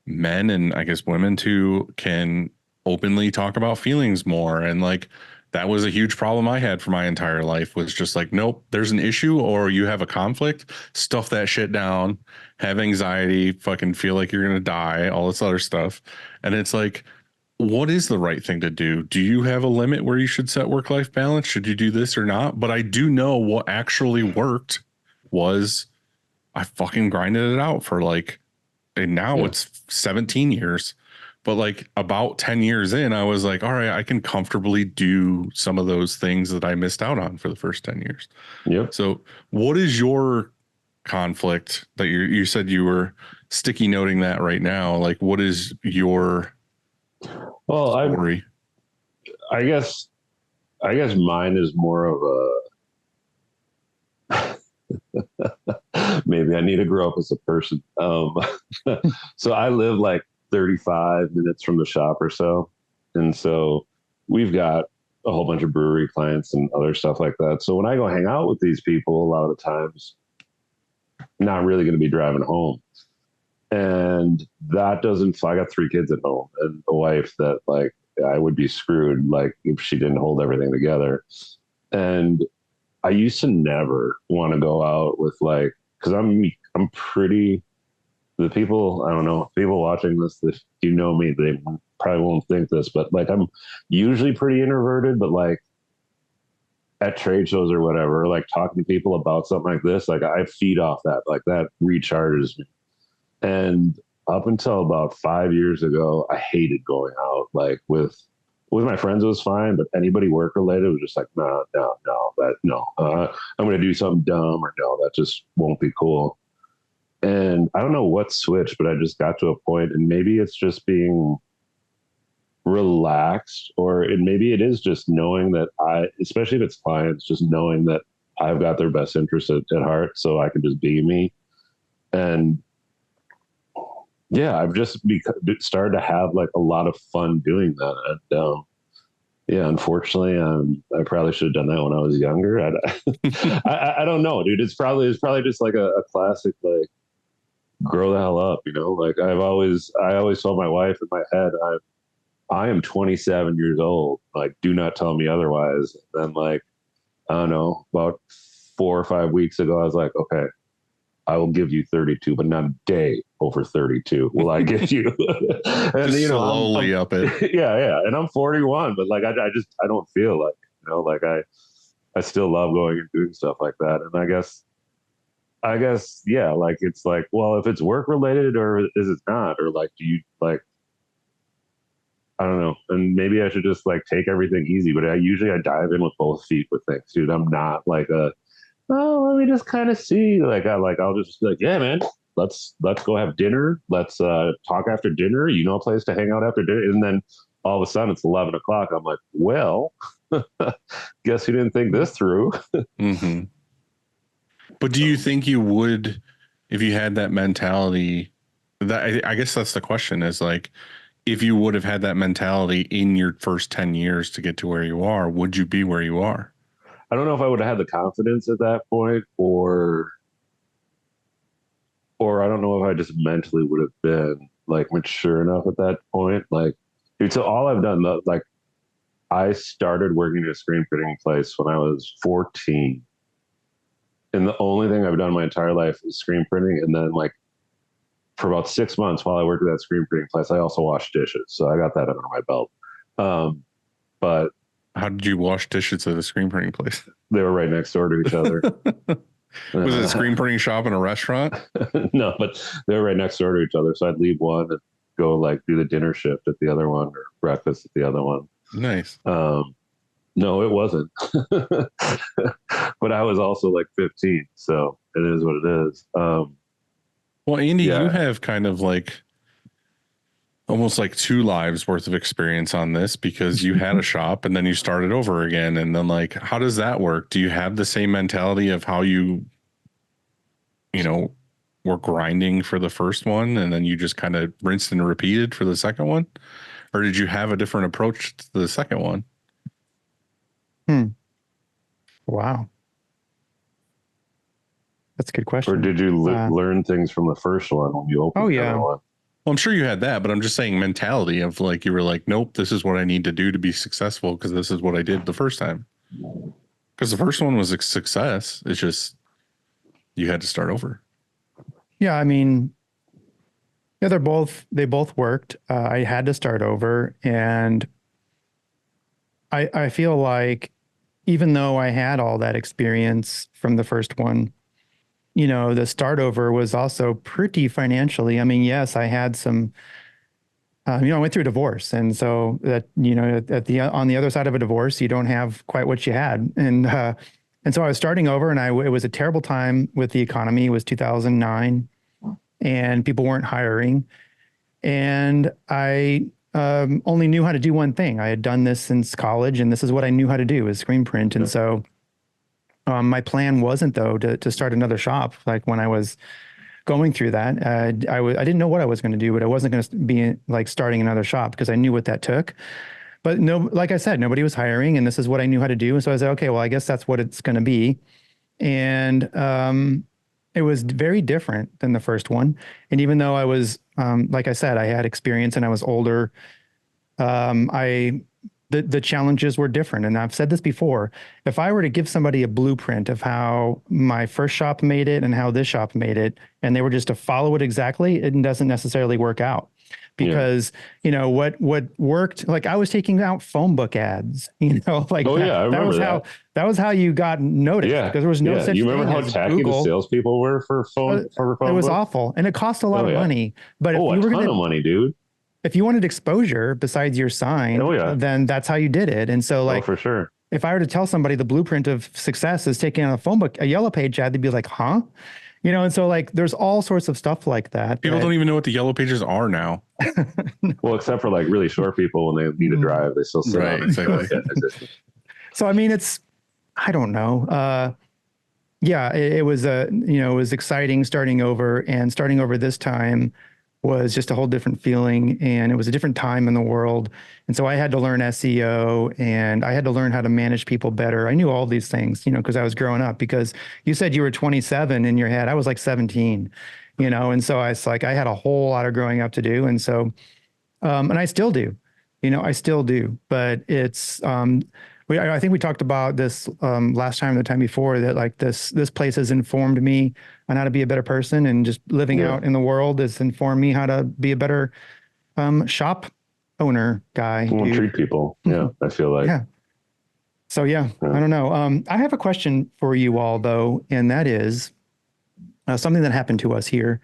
men and I guess women too can openly talk about feelings more. And like, that was a huge problem I had for my entire life, was just like, nope, there's an issue or you have a conflict, stuff that shit down, have anxiety, fucking feel like you're going to die, all this other stuff. And it's like, what is the right thing to do? Do you have a limit where you should set work-life balance? Should you do this or not? But I do know what actually worked was I fucking grinded it out for like, and now it's 17 years, but like about 10 years in, I was like, all right, I can comfortably do some of those things that I missed out on for the first 10 years. Yep. So what is your conflict that you said you were sticky noting that right now? Like, what is your story? I guess mine is more of a, maybe I need to grow up as a person. So I live like 35 minutes from the shop or so. And so we've got a whole bunch of brewery clients and other stuff like that. So when I go hang out with these people, a lot of the times, not really going to be driving home. And that doesn't, I got 3 kids at home and a wife that like I would be screwed, like if she didn't hold everything together. And I used to never want to go out with like, because I'm pretty. The people, I don't know, people watching this, if you know me, they probably won't think this, but like I'm usually pretty introverted, but like at trade shows or whatever, like talking to people about something like this, like I feed off that, like that recharges me. And up until about 5 years ago, I hated going out. Like with my friends, it was fine, but anybody work related was just like, no, I'm going to do something dumb, or no, that just won't be cool. And I don't know what switched, but I just got to a point, and maybe it's just being relaxed, or maybe it is just knowing that especially if it's clients, just knowing that I've got their best interest at heart, so I can just be me. And yeah, I've just started to have like a lot of fun doing that. And yeah, unfortunately, I probably should have done that when I was younger. I don't know, dude. It's probably just like a classic, like, grow the hell up, like I always told my wife in my head, I am 27 years old, like do not tell me otherwise. And like, I don't know, about 4 or 5 weeks ago, I was like, okay, I will give you 32, but not a day over 32 will I give you. And just slowly up it. Yeah, and I'm 41, but like I don't feel like, like I still love going and doing stuff like that. And I guess, yeah, like, it's like, well, if it's work related or is it not? Or like, do you like, I don't know. And maybe I should just like take everything easy, but I dive in with both feet with things, dude. I'm not like let me just kind of see. Like, I'll just be like, yeah, man, let's go have dinner. Let's talk after dinner. A place to hang out after dinner. And then all of a sudden it's 11 o'clock. I'm like, well, guess you didn't think this through. Mm-hmm. But do you think you would, if you had that mentality, that I guess that's the question, is like, if you would have had that mentality in your first 10 years to get to where you are, would you be where you are? I don't know if I would have had the confidence at that point, or I don't know if I just mentally would have been like mature enough at that point. Like, dude, so all I've done, like, I started working at a screen printing place when I was 14. And the only thing I've done my entire life is screen printing. And then, like, for about 6 months while I worked at that screen printing place, I also washed dishes. So I got that under my belt. But how did you wash dishes at a screen printing place? They were right next door to each other. Was it a screen printing shop and a restaurant? No, but they were right next door to each other. So I'd leave one and go like do the dinner shift at the other one, or breakfast at the other one. Nice. No, it wasn't. But I was also like 15, so it is what it is. Well, Andy, you have kind of like almost like 2 lives worth of experience on this, because you had a shop and then you started over again. And then, like, how does that work? Do you have the same mentality of how you were grinding for the first one and then you just kind of rinsed and repeated for the second one? Or did you have a different approach to the second one? Wow. That's a good question. Or did you learn things from the first one when you opened the other one? Well, I'm sure you had that, but I'm just saying mentality of like, you were like, nope, this is what I need to do to be successful, because this is what I did the first time. Because the first one was a success. It's just you had to start over. Yeah, I mean, yeah, they both worked. I had to start over, and I feel like even though I had all that experience from the first one, the start over was also pretty financially. I mean, yes, I had some, I went through a divorce. And so that, on the other side of a divorce, you don't have quite what you had. And so I was starting over, and it was a terrible time with the economy. It was 2009 and people weren't hiring. And I only knew how to do one thing. I had done this since college, and this is what I knew how to do, is screen print. And so my plan wasn't, though, to start another shop. Like, when I was going through that, I didn't know what I was going to do, but I wasn't going to be like starting another shop, because I knew what that took. But no, like I said, nobody was hiring, and this is what I knew how to do. And so I said, okay, well, I guess that's what it's going to be. And it was very different than the first one. And even though I was, like I said, I had experience and I was older, The challenges were different. And I've said this before. If I were to give somebody a blueprint of how my first shop made it and how this shop made it, and they were just to follow it exactly, it doesn't necessarily work out. Because what worked, like I was taking out phone book ads, like that was how you got noticed. Yeah, because there was no such. You remember thing how as tacky Google. the salespeople were for phone? It was awful, and it cost a lot of money. But a ton of money, dude. If you wanted exposure besides your sign, then that's how you did it. And so, like, for sure. If I were to tell somebody the blueprint of success is taking out a phone book, a yellow page ad, they'd be like, "Huh?" And so like there's all sorts of stuff like that. People don't even know what the yellow pages are now. Well, except for like really short people when they need to drive, they still sit on it. Exactly. So I mean, I don't know. It was it was exciting starting over, and starting over this time was just a whole different feeling, and it was a different time in the world. And so I had to learn SEO, and I had to learn how to manage people better. I knew all these things, because I was growing up. Because you said you were 27 in your head, I was like 17, and so I was like, I had a whole lot of growing up to do. And so, and I still do, but it's, I think we talked about this last time, the time before, that like this place has informed me on how to be a better person, and just living out in the world has informed me how to be a better shop owner guy. Treat people. Yeah, I feel like. Yeah. So I don't know. I have a question for you all though, and that is something that happened to us here.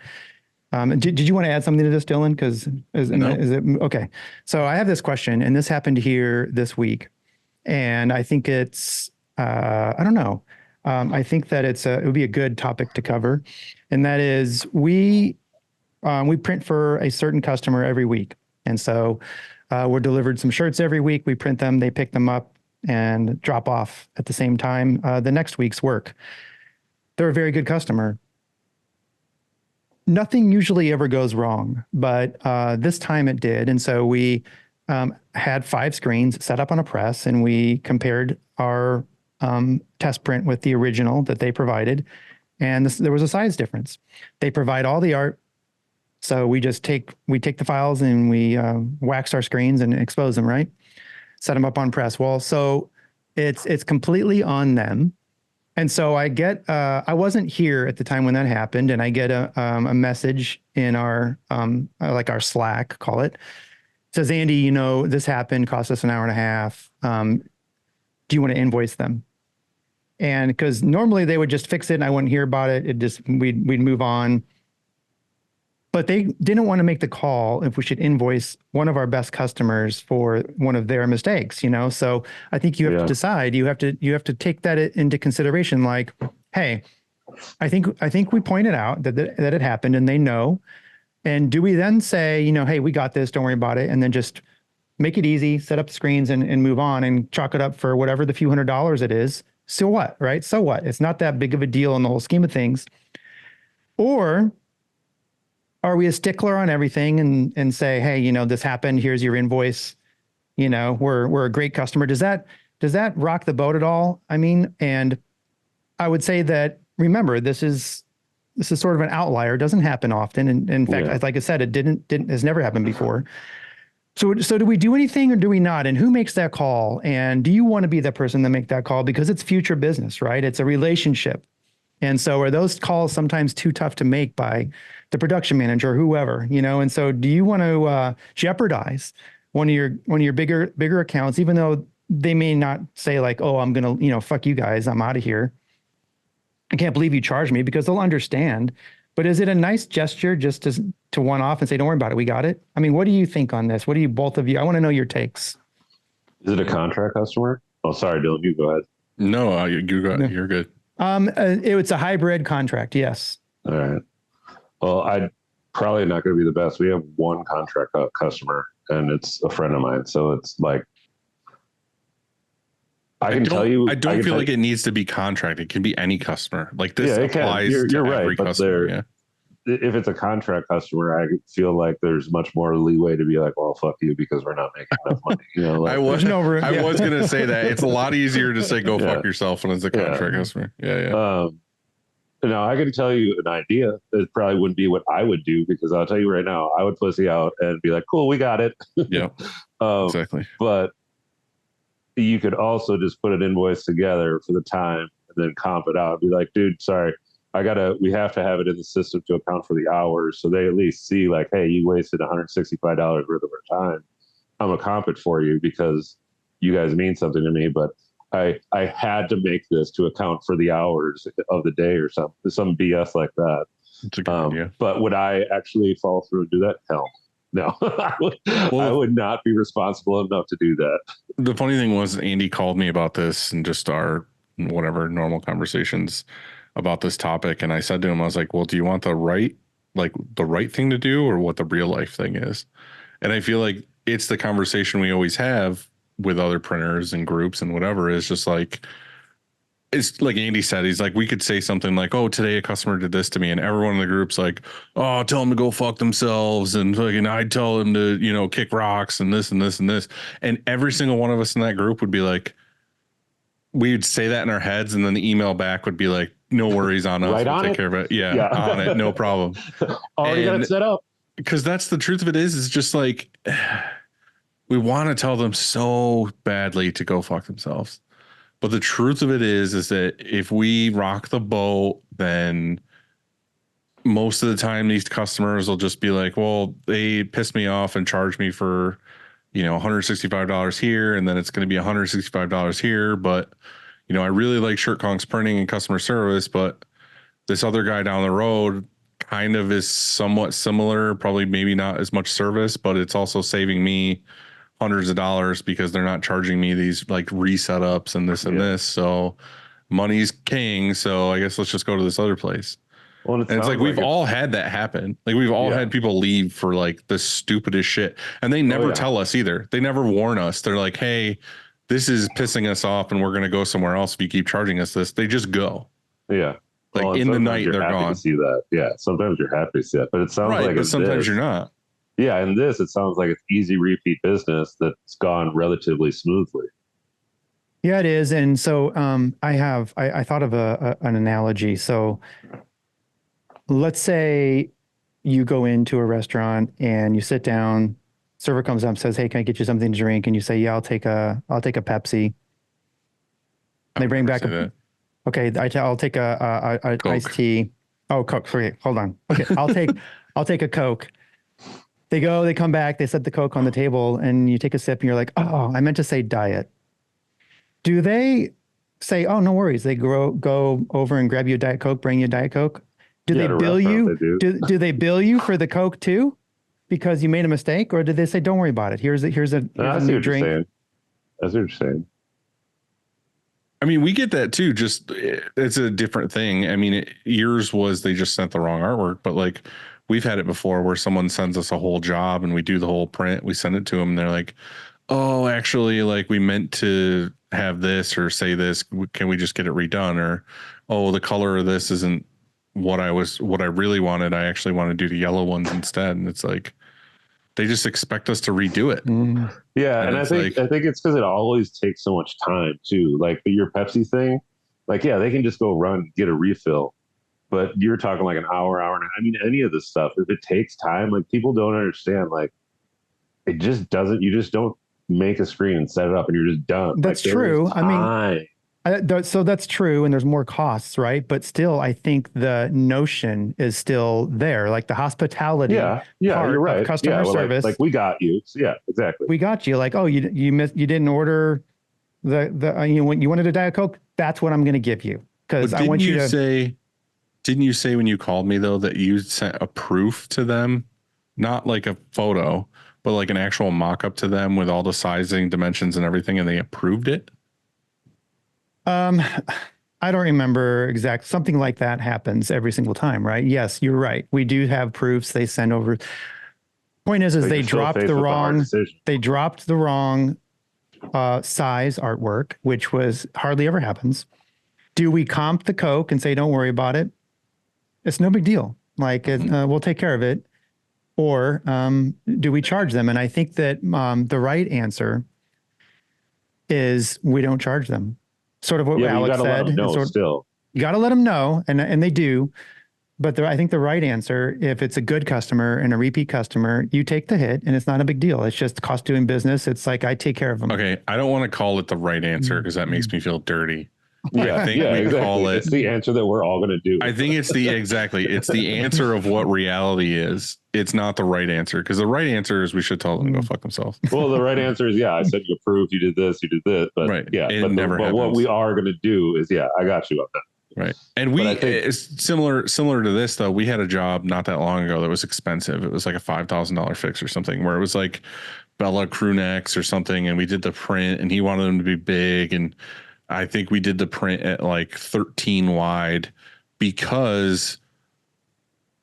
Did you want to add something to this, Dylan? Because is it okay? So I have this question, and this happened here this week. And I think it's, I don't know. I think that it would be a good topic to cover. And that is we print for a certain customer every week. And so we're delivered some shirts every week. We print them, they pick them up and drop off at the same time the next week's work. They're a very good customer. Nothing usually ever goes wrong, but this time it did. And so we had 5 screens set up on a press, and we compared our test print with the original that they provided, and there was a size difference. They provide all the art, so we take the files and we wax our screens and expose them, right? Set them up on press. Well, so it's completely on them. And so I get I wasn't here at the time when that happened, and I get a message in our like our Slack, call it. Says, Andy, this happened, cost us an hour and a half. Do you want to invoice them? And because normally they would just fix it and I wouldn't hear about it. We'd move on. But they didn't want to make the call if we should invoice one of our best customers for one of their mistakes, So I think you have to decide. You have to take that into consideration. Like, hey, I think we pointed out that it happened, and they know. And do we then say, hey, we got this, don't worry about it, and then just make it easy, set up the screens and move on and chalk it up for whatever the few $100s it is? So what, right? So what? It's not that big of a deal in the whole scheme of things. Or are we a stickler on everything and say, hey, this happened, here's your invoice, we're a great customer. Does that rock the boat at all? I mean, and I would say that, remember, this is sort of an outlier. It doesn't happen often. And in fact, like I said, it has never happened before. So do we do anything or do we not? And who makes that call? And do you want to be the person that make that call? Because it's future business, right? It's a relationship. And so are those calls sometimes too tough to make by the production manager or whoever, And so do you want to jeopardize one of your bigger accounts, even though they may not say like, oh, I'm going to, fuck you guys, I'm out of here. I can't believe you charged me, because they'll understand. But is it a nice gesture just to one off and say, don't worry about it, we got it? I mean, what do you think on this? What do you, both of you, I want to know your takes. Is it a contract customer? Oh, sorry, Dylan, you go ahead. No, you're good. It's a hybrid contract. Yes. All right. Well, I'm probably not going to be the best. We have one contract customer, and it's a friend of mine. So it's like, I don't feel like it needs to be contract. It can be any customer. Like this applies to every customer. Yeah. If it's a contract customer, I feel like there's much more leeway to be like, well, fuck you, because we're not making enough money. Like, I was going to say that it's a lot easier to say, go fuck yourself when it's a contract customer. Yeah. Now I can tell you an idea. It probably wouldn't be what I would do, because I'll tell you right now, I would pussy out and be like, cool, we got it. Yeah. Exactly. But you could also just put an invoice together for the time and then comp it out. Be like, dude, sorry, we have to have it in the system to account for the hours. So they at least see like, hey, you wasted $165 worth of our time. I'm gonna comp it for you because you guys mean something to me, but I had to make this to account for the hours of the day or some BS like that. It's a good idea. But would I actually follow through and do that? Hell no. I would not be responsible enough to do that. The funny thing was Andy called me about this and just our whatever normal conversations about this topic. And I said to him, I was like, well, do you want the right thing to do or what the real life thing is? And I feel like it's the conversation we always have with other printers and groups and whatever. Is just like, it's like Andy said, he's like, we could say something like, oh, today a customer did this to me. And everyone in the group's like, oh, tell them to go fuck themselves. And fucking, I'd tell them to, kick rocks and this and this and this. And every single one of us in that group would be like, we'd say that in our heads. And then the email back would be like, no worries on us. We'll take care of it. Yeah, on it. No problem. Already got it set up. Because that's the truth of it is just like, we want to tell them so badly to go fuck themselves. But the truth of it is that if we rock the boat, then most of the time these customers will just be like, well, they pissed me off and charged me for, $165 here. And then it's going to be $165 here. But, I really like Shirt Kong's printing and customer service, but this other guy down the road kind of is somewhat similar, probably maybe not as much service, but it's also saving me hundreds of dollars because they're not charging me these like resetups and this and this. So money's king. So I guess let's just go to this other place. Well, and it's like we've all had that happen. Like we've all had people leave for like the stupidest shit, and they never tell us either. They never warn us. They're like, hey, this is pissing us off and we're going to go somewhere else if you keep charging us this. They just go. Yeah. Like in the night, they're gone. To see that. Yeah. Sometimes you're happy to see that, but it sounds like but sometimes you're not. Yeah. And it sounds like it's easy repeat business that's gone relatively smoothly. Yeah, it is. And so I thought of an analogy. So let's say you go into a restaurant and you sit down, server comes up and says, hey, can I get you something to drink? And you say, yeah, I'll take a Pepsi. They bring back okay, I'll take a iced tea. Oh, Coke. Sorry, hold on. Okay, I'll take a Coke. They come back, they set the Coke on the table, and you take a sip, and you're like, oh, I meant to say diet. Do they say, oh, no worries? They go over and grab you a Diet Coke, bring you a Diet Coke. Do they bill you? Do they bill you for the Coke too, because you made a mistake, or did they say, don't worry about it? Here's a new drink. I see what you're saying. I mean, we get that too. Just it's a different thing. I mean, yours was they just sent the wrong artwork, but like we've had it before where someone sends us a whole job and we do the whole print. We send it to them and they're like, oh, actually, like we meant to have this or say this. Can we just get it redone? Or, oh, the color of this isn't what I really wanted. I actually want to do the yellow ones instead. And it's like, they just expect us to redo it. Yeah. And I think it's because it always takes so much time too. Like your Pepsi thing, like, yeah, they can just go run, get a refill, but you're talking like an hour and I mean, any of this stuff, if it takes time, like people don't understand, like it just doesn't, you just don't make a screen and set it up and you're just done. That's true. I mean, so that's true. And there's more costs, right? But still, I think the notion is still there. Like the hospitality part you're right. Of customer service. Like we got you. So yeah, exactly. We got you. Like, oh, you didn't order when you wanted a Diet Coke, that's what I'm going to give you. Because I want you to didn't you say when you called me though, that you sent a proof to them, not like a photo, but like an actual mock-up to them with all the sizing, dimensions and everything, and they approved it? I don't remember exact. Something like that happens every single time, right? Yes, you're right. We do have proofs they send over. Point is they dropped the wrong size artwork, which was hardly ever happens. Do we comp the Coke and say, don't worry about it? It's no big deal. Like we'll take care of it. Or do we charge them? And I think that the right answer is we don't charge them. Sort of what Alex said. You got to let them know. You got to let them know, and they do. But I think the right answer, if it's a good customer and a repeat customer, you take the hit and it's not a big deal. It's just cost doing business. It's like, I take care of them. Okay. I don't want to call it the right answer because that makes me feel dirty. Yeah, I think we exactly. call it. It's the answer that we're all going to do. I think it's it's the answer of what reality is. It's not the right answer because the right answer is we should tell them to go fuck themselves. Well, the right answer is, I said you approved, you did this, but right. but what we are going to do is, I got you on that. Right. And it's similar to this though. We had a job not that long ago that was expensive. It was like a $5,000 fix or something where it was like Bella crew necks or something. And we did the print and he wanted them to be big. And I think we did the print at like 13 wide because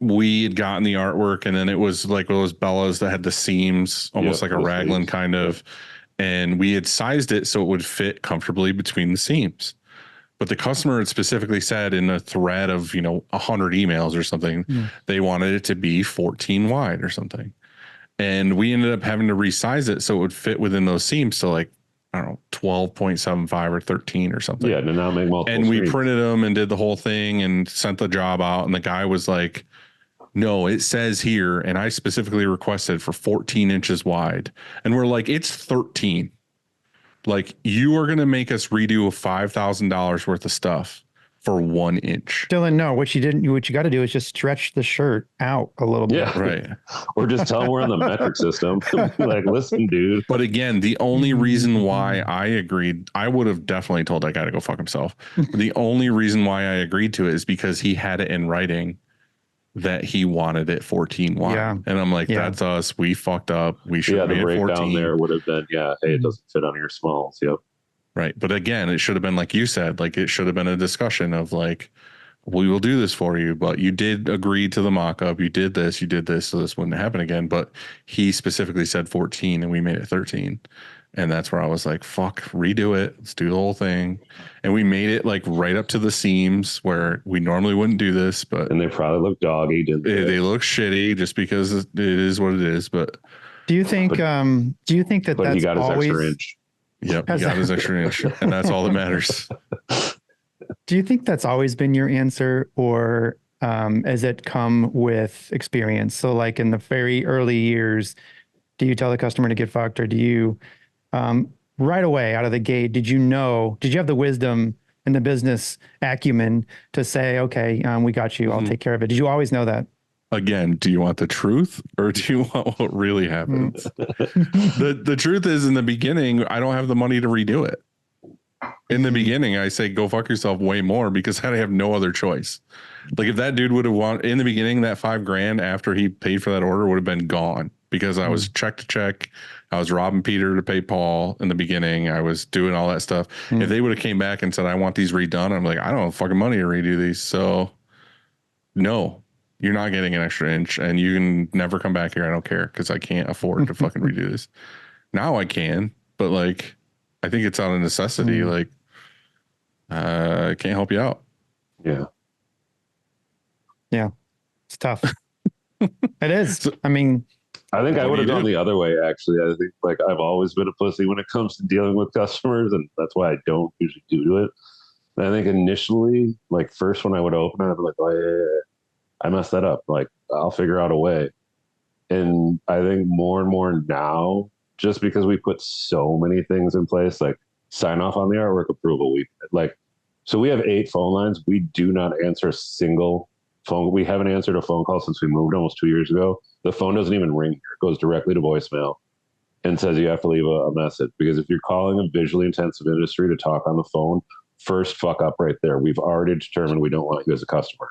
we had gotten the artwork and then it was like those Bellas that had the seams, almost like a raglan kind of, and we had sized it so it would fit comfortably between the seams. But the customer had specifically said in a thread of, 100 emails or something, they wanted it to be 14 wide or something. And we ended up having to resize it so it would fit within those seams to like, I don't know, 12.75 or 13 or something. Yeah, to now make multiple And we screens. printed them and did the whole thing and sent the job out. And the guy was like, no, it says here. And I specifically requested for 14 inches wide. And we're like, it's 13. Like, you are going to make us redo $5,000 worth of stuff for 1 inch. Dylan, no, what you got to do is just stretch the shirt out a little bit. Yeah, right. Or just tell them we're in the metric system. Like, listen, dude. But again, the only reason why I agreed, I would have definitely told that guy to go fuck himself. The only reason why I agreed to it is because he had it in writing that he wanted it 14 wide. Yeah. And I'm like, that's us. We fucked up. We should have the made it breakdown 14. there would have been, hey, it doesn't fit on your smalls. Yep. Right. But again, it should have been like you said, like it should have been a discussion of like, we will do this for you, but you did agree to the mock-up. You did this, so this wouldn't happen again. But he specifically said 14 and we made it 13. And that's where I was like, fuck, redo it. Let's do the whole thing. And we made it like right up to the seams where we normally wouldn't do this, but and they probably look doggy, didn't they? They look shitty just because it is what it is. But do you think that that's he got his always extra inch? Yep, he got his extra inch, and that's all that matters. Do you think that's always been your answer, or has it come with experience? So like in the very early years, do you tell the customer to get fucked, or do you right away out of the gate, did you have the wisdom and the business acumen to say, okay, we got you, I'll take care of it? Did you always know that? Again, do you want the truth or do you want what really happens? The truth is, in the beginning, I don't have the money to redo it. In the beginning, I say, go fuck yourself way more because I have no other choice. Like if that dude would have wanted in the beginning, that $5,000 after he paid for that order would have been gone because I was check to check. I was robbing Peter to pay Paul in the beginning. I was doing all that stuff. If they would have came back and said, I want these redone, I'm like, I don't have fucking money to redo these. So no, you're not getting an extra inch and you can never come back here. I don't care because I can't afford to fucking redo this. Now I can, but like, I think it's out of necessity. Like, I can't help you out. Yeah. Yeah. It's tough. It is. I mean, I think I would have gone the other way, actually. I think like I've always been a pussy when it comes to dealing with customers, and that's why I don't usually do it. And I think initially, like first when I would open it, I'd be like, oh, yeah, I messed that up. Like I'll figure out a way. And I think more and more now, just because we put so many things in place, like sign off on the artwork approval, so we have 8 phone lines. We do not answer a single phone. We haven't answered a phone call since we moved almost 2 years ago. The phone doesn't even ring here. It goes directly to voicemail and says you have to leave a message, because if you're calling a visually intensive industry to talk on the phone, first fuck up right there. We've already determined we don't want you as a customer.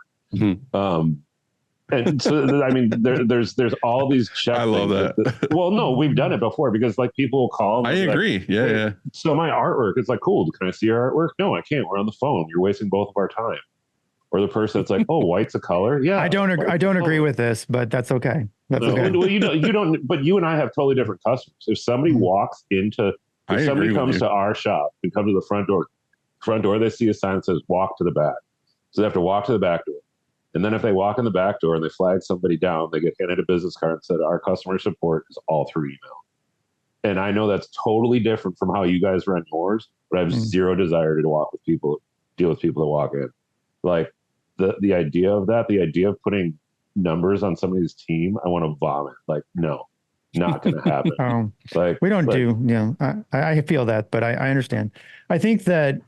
And so, I mean, there's all these checks. I love that. Well, no, we've done it before because like people will call. I agree. Like, yeah. So my artwork, it's like, cool. Can I see your artwork? No, I can't. We're on the phone. You're wasting both of our time. Or the person that's like, oh, white's a color. Yeah. I don't agree with this, but that's okay. That's okay. Well, you don't, but you and I have totally different customers. If somebody walks into, if somebody comes to our shop and comes to the front door, they see a sign that says walk to the back. So they have to walk to the back door. And then if they walk in the back door and they flag somebody down, they get handed a business card and said, our customer support is all through email. And I know that's totally different from how you guys run yours, but I have zero desire to deal with people that walk in. Like, the idea of that, the idea of putting numbers on somebody's team, I want to vomit. Like, no, not going to happen. Like, we don't do, you know, I feel that, but I understand. I think that,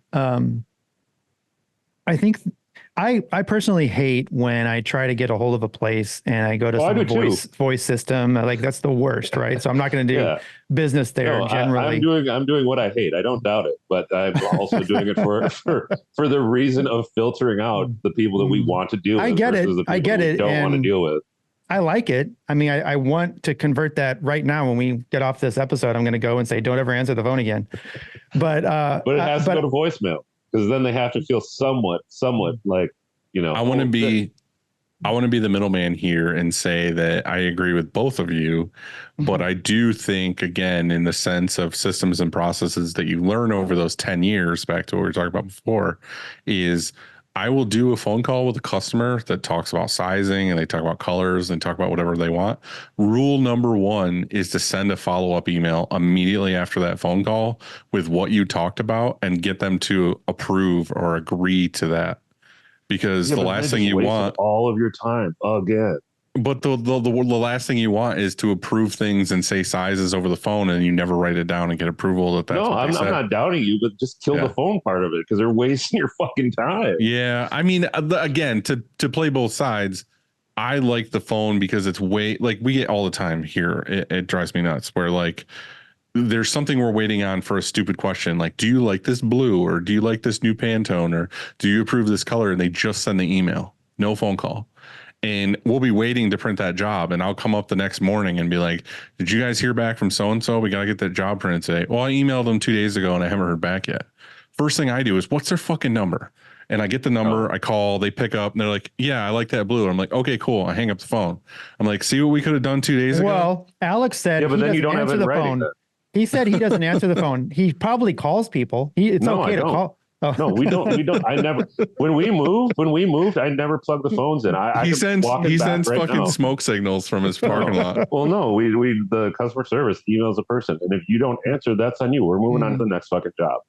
I personally hate when I try to get a hold of a place and I go to some voice system. Like that's the worst, right? So I'm not going to do business there generally. I'm doing what I hate. I don't doubt it, but I'm also doing it for the reason of filtering out the people that we want to deal with. I get it. I get it. Don't want to deal with. I like it. I mean, I want to convert that right now. When we get off this episode, I'm going to go and say, don't ever answer the phone again. But it has to go to voicemail, because then they have to feel somewhat like, you know. I want to be the middleman here and say that I agree with both of you, but I do think, again, in the sense of systems and processes that you learn over those 10 years, back to what we were talking about before, is I will do a phone call with a customer that talks about sizing and they talk about colors and talk about whatever they want. Rule number one is to send a follow-up email immediately after that phone call with what you talked about and get them to approve or agree to that. Because the last thing you want, all of your time again. But the last thing you want is to approve things and say sizes over the phone, and you never write it down and get approval that that's what they said. I'm not doubting you, but just kill the phone part of it, because they're wasting your fucking time. Yeah, I mean, again, to play both sides, I like the phone because it's like we get all the time here. It drives me nuts where like there's something we're waiting on for a stupid question, like, do you like this blue, or do you like this new Pantone, or do you approve this color? And they just send the email, no phone call. And we'll be waiting to print that job. And I'll come up the next morning and be like, did you guys hear back from so-and-so? We got to get that job printed today. Well, I emailed them 2 days ago and I haven't heard back yet. First thing I do is, what's their fucking number? And I get the number, I call, they pick up, and they're like, yeah, I like that blue. I'm like, okay, cool. I hang up the phone. I'm like, see what we could have done 2 days ago? Well, Alex said, but then you don't have it the phone. He said he doesn't answer the phone. He probably calls people. It's okay to call. Oh. No, we don't. I never. When we moved, I never plugged the phones in. He sends fucking smoke signals from his parking lot. Well, no, we the customer service emails a person, and if you don't answer, that's on you. We're moving on to the next fucking job.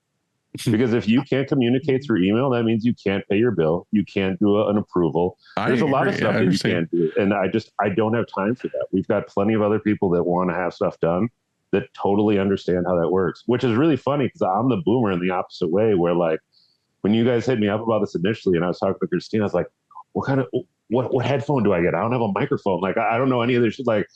Because if you can't communicate through email, that means you can't pay your bill. You can't do an approval. There's a lot of stuff that you can't do, and I don't have time for that. We've got plenty of other people that want to have stuff done that totally understand how that works, which is really funny, because I'm the boomer in the opposite way, where like when you guys hit me up about this initially and I was talking to Christina, I was like, what headphone do I get? I don't have a microphone. Like, I don't know any of this shit. Like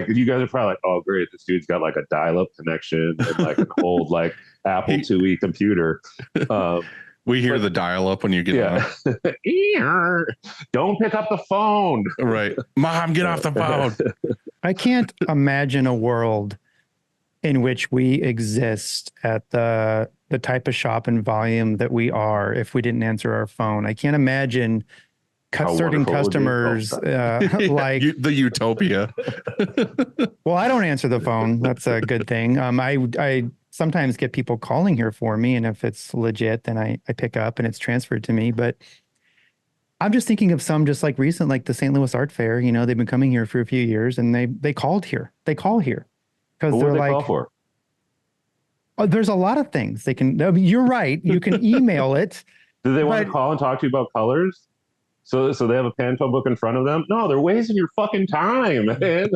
you guys are probably like, oh great, this dude's got like a dial-up connection and like an old like Apple IIe computer. We hear the dial-up when you get on. Don't pick up the phone. Right. Mom, get off the phone. I can't imagine a world in which we exist at the type of shop and volume that we are if we didn't answer our phone. I can't imagine certain customers like the utopia. Well, I don't answer the phone. That's a good thing. I sometimes get people calling here for me, and if it's legit, then I pick up and it's transferred to me. But I'm just thinking of some just like recent, like the St. Louis Art Fair. You know, they've been coming here for a few years, and they called here. They call here. Because they're like, call for? Oh, there's a lot of things they can. You're right. You can email it. Do they want to call and talk to you about colors? So they have a Pantone book in front of them? No, they're wasting your fucking time, man.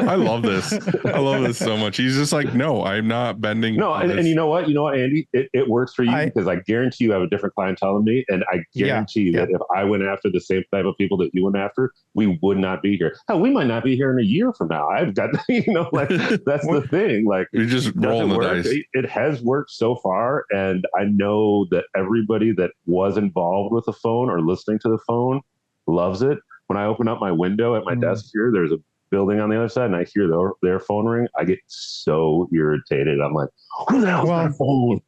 I love this. I love this so much. He's just like, no, I'm not bending. No, and you know what? Andy? It works for you because I guarantee you have a different clientele than me. And I guarantee that if I went after the same type of people that you went after, we would not be here. Hell, we might not be here in a year from now. I've got, like, that's the thing. Like, you're just rolling the dice. It has worked so far. And I know that everybody that was involved with the phone or listening to the phone loves it. When I open up my window at my desk here, there's a building on the other side, and I hear their phone ring. I get so irritated. I'm like, who the hell's got a phone?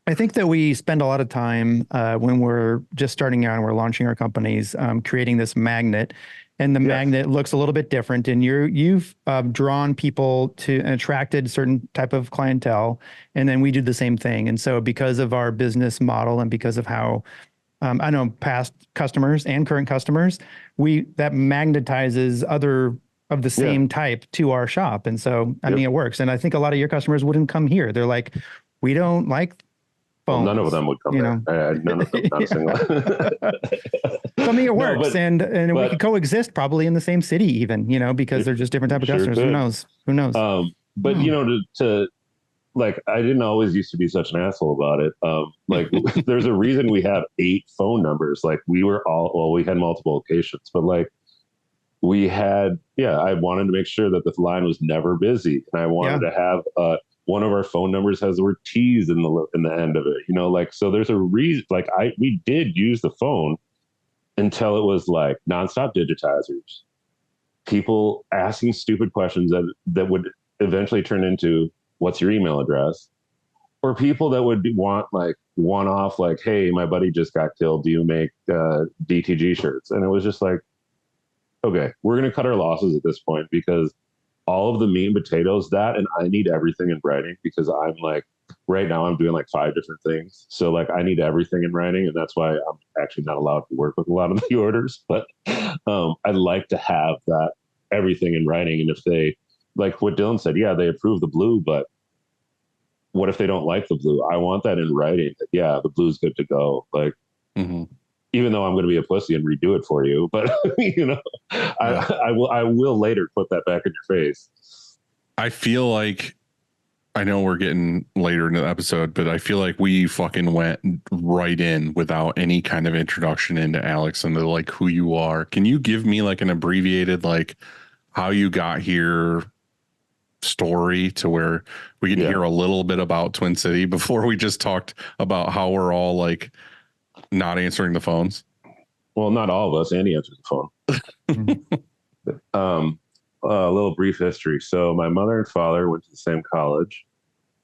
I think that we spend a lot of time when we're just starting out and we're launching our companies, creating this magnet. And the magnet looks a little bit different. And you've drawn people to and attracted certain type of clientele. And then we do the same thing. And so because of our business model and because of how I know past customers and current customers, that magnetizes other of the same type to our shop. And so, I mean, it works. And I think a lot of your customers wouldn't come here. They're like, we don't like phones. None of them would come there. None of them, not a single. So, I mean, it works, and we could coexist probably in the same city, even, because they're just different type of customers. Could. Who knows? But to like, I didn't always used to be such an asshole about it. Like, there's a reason we have 8 phone numbers. Like, we had multiple locations, but like, I wanted to make sure that the line was never busy, and I wanted to have one of our phone numbers has the word T's in the end of it. Like, so there's a reason. Like, we did use the phone until it was like nonstop digitizers, people asking stupid questions that would eventually turn into, what's your email address? Or people that would want like one-off, like, hey, my buddy just got killed, do you make DTG shirts? And it was just like, okay, we're going to cut our losses at this point, because all of the meat and potatoes, and I need everything in writing, because I'm like, right now I'm doing like 5 different things. So like, I need everything in writing, and that's why I'm actually not allowed to work with a lot of the orders. But I'd like to have that everything in writing. And if they, like what Dylan said, they approve the blue, but what if they don't like the blue? I want that in writing. That, the blue's good to go. Like, even though I'm going to be a pussy and redo it for you, but I will later put that back in your face. I feel like, I know we're getting later in the episode, but I feel like we fucking went right in without any kind of introduction into Alex and like who you are. Can you give me like an abbreviated, like how you got here story, to where we can hear a little bit about Twin City before we just talked about how we're all like not answering the phones? Well, not all of us. Andy answers the phone. A little brief history. So my mother and father went to the same college.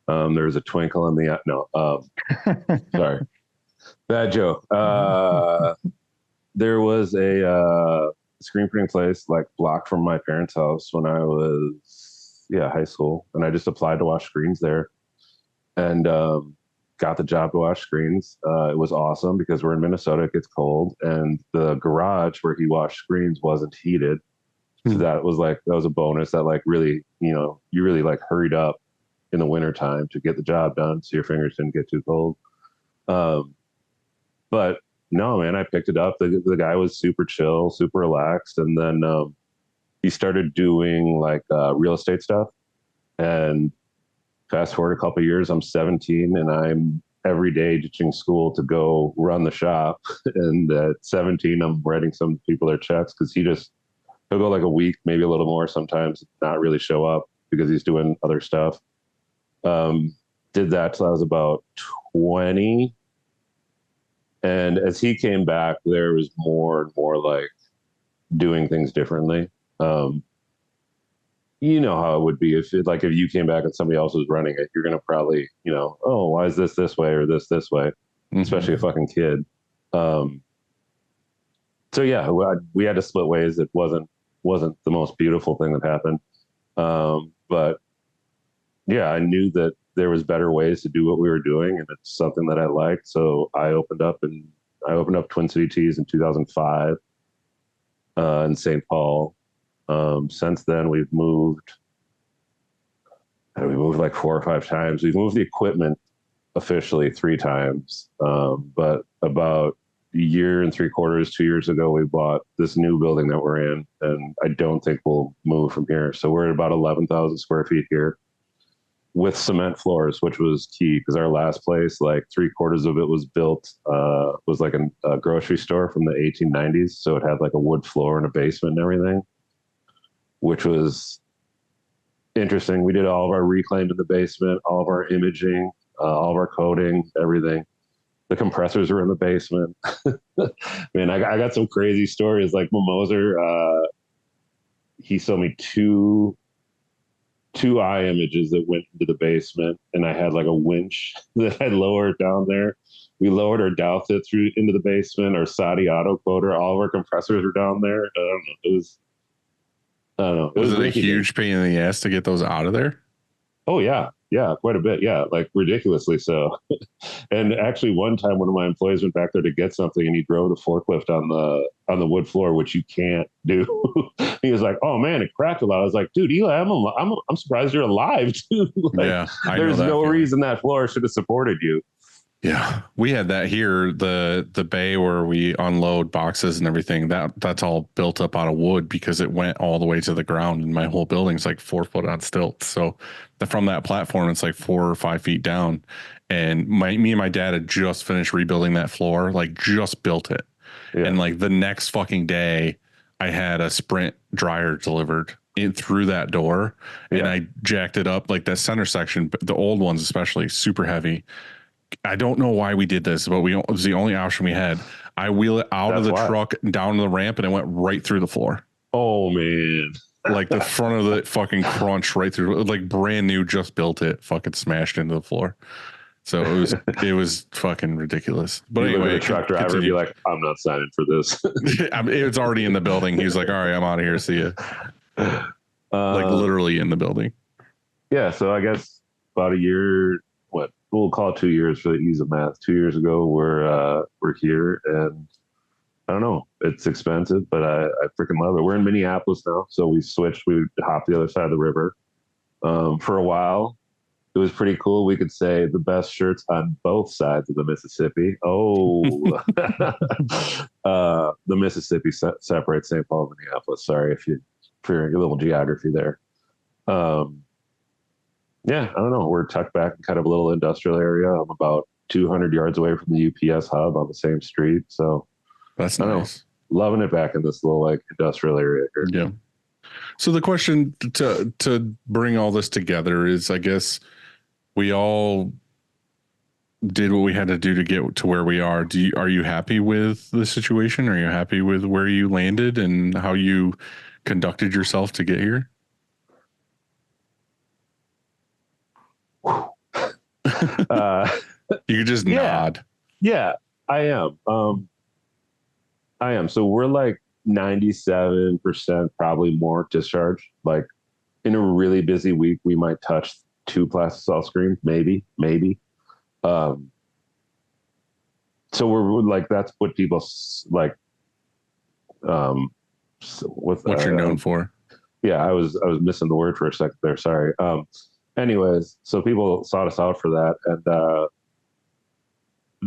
There was a twinkle in the sorry, bad joke. There was a screen printing place like block from my parents' house when I was high school, and I just applied to wash screens there, and got the job to wash screens. It was awesome because we're in Minnesota, it gets cold, and the garage where he washed screens wasn't heated. So that was a bonus that like really, you really like hurried up in the winter time to get the job done so your fingers didn't get too cold. But no, man, I picked it up. The guy was super chill, super relaxed. And then he started doing like real estate stuff. And fast forward a couple of years, I'm 17 and I'm every day ditching school to go run the shop. And at 17, I'm writing some people their checks because he'll go like a week, maybe a little more sometimes, not really show up because he's doing other stuff. Did that till I was about 20. And as he came back, there was more and more like doing things differently. You know how it would be if you came back and somebody else was running it, you're going to probably, oh, why is this way or this way, especially a fucking kid. So yeah, we had to split ways. It wasn't the most beautiful thing that happened. But yeah, I knew that there was better ways to do what we were doing, and it's something that I liked. So I opened up Twin City Tees in 2005 in St. Paul. Since then we've moved like 4 or 5 times. We've moved the equipment officially 3 times. But about a year and 3/4, 2 years ago, we bought this new building that we're in, and I don't think we'll move from here. So we're at about 11,000 square feet here with cement floors, which was key because our last place, like 3/4 of it was built, was like a grocery store from the 1890s. So it had like a wood floor and a basement and everything, which was interesting. We did all of our reclaim in the basement, all of our imaging, all of our coding, everything. The compressors were in the basement. Man, I got some crazy stories. Like Moser, he sold me two eye images that went into the basement, and I had like a winch that I lowered down there. We lowered our Dowfit through into the basement, our Saudi autocoder, all of our compressors were down there. I don't know. Was it a huge pain in the ass to get those out of there? Oh yeah, quite a bit. Yeah, like ridiculously so. And actually, one time, one of my employees went back there to get something, and he drove the forklift on the wood floor, which you can't do. He was like, "Oh man, it cracked a lot." I was like, "Dude, Eli, I'm surprised you're alive, too." Like, yeah, there's no reason that floor should have supported you. Yeah, we had that here. The bay where we unload boxes and everything, that's all built up out of wood because it went all the way to the ground, and my whole building's like 4 foot on stilts. So from that platform, it's like 4 or 5 feet down. And me and my dad had just finished rebuilding that floor, like just built it. Yeah. And like the next fucking day, I had a Sprint dryer delivered in through that door, and I jacked it up like that center section, the old ones especially, super heavy. I don't know why we did this, but it was the only option we had. I wheel it out of the truck down to the ramp, and it went right through the floor. Oh man. Like the front of the fucking crunch right through, like brand new, just built it, fucking smashed into the floor. So it was fucking ridiculous. But anyway, the truck driver would be like, I'm not signing for this. It was already in the building. He was like, all right, I'm out of here. See ya. Like literally in the building. Yeah. So I guess about a year, we'll call it 2 years for the ease of math. 2 years ago, we're here, and I don't know. It's expensive, but I freaking love it. We're in Minneapolis now, so we switched. We hopped the other side of the river. For a while, it was pretty cool. We could say the best shirts on both sides of the Mississippi. Oh, the Mississippi separates St. Paul and Minneapolis. Sorry for your little geography there. Yeah, I don't know. We're tucked back in kind of a little industrial area. I'm about 200 yards away from the UPS hub on the same street. So that's nice. Loving it back in this little like industrial area here. Yeah. So the question to bring all this together is, I guess we all did what we had to do to get to where we are. Are you happy with the situation? Are you happy with where you landed and how you conducted yourself to get here? You could just nod. Yeah, I am. So we're like 97% probably more discharged. Like in a really busy week, we might touch 2 plastisol screens, maybe. So we're like, that's what people like. With what you're known for. Yeah, I was missing the word for a second there. Sorry. Anyways, so people sought us out for that, and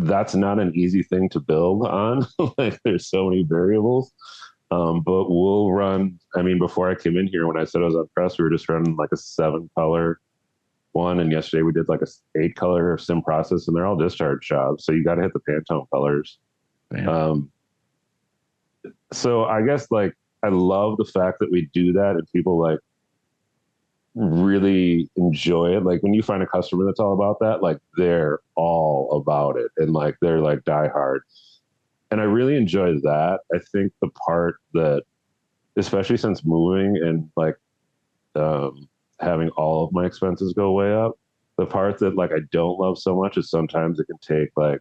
that's not an easy thing to build on. Like, there's so many variables. But we'll run. I mean, before I came in here, when I said I was on press, we were just running like a 7-color one, and yesterday we did like a 8-color sim process, and they're all discharge jobs. So you got to hit the Pantone colors. So I guess like I love the fact that we do that, and people like really enjoy it. Like when you find a customer that's all about that, like they're all about it, and like they're like diehard. And I really enjoy that. I think the part that, especially since moving and like having all of my expenses go way up, the part that like I don't love so much is sometimes it can take like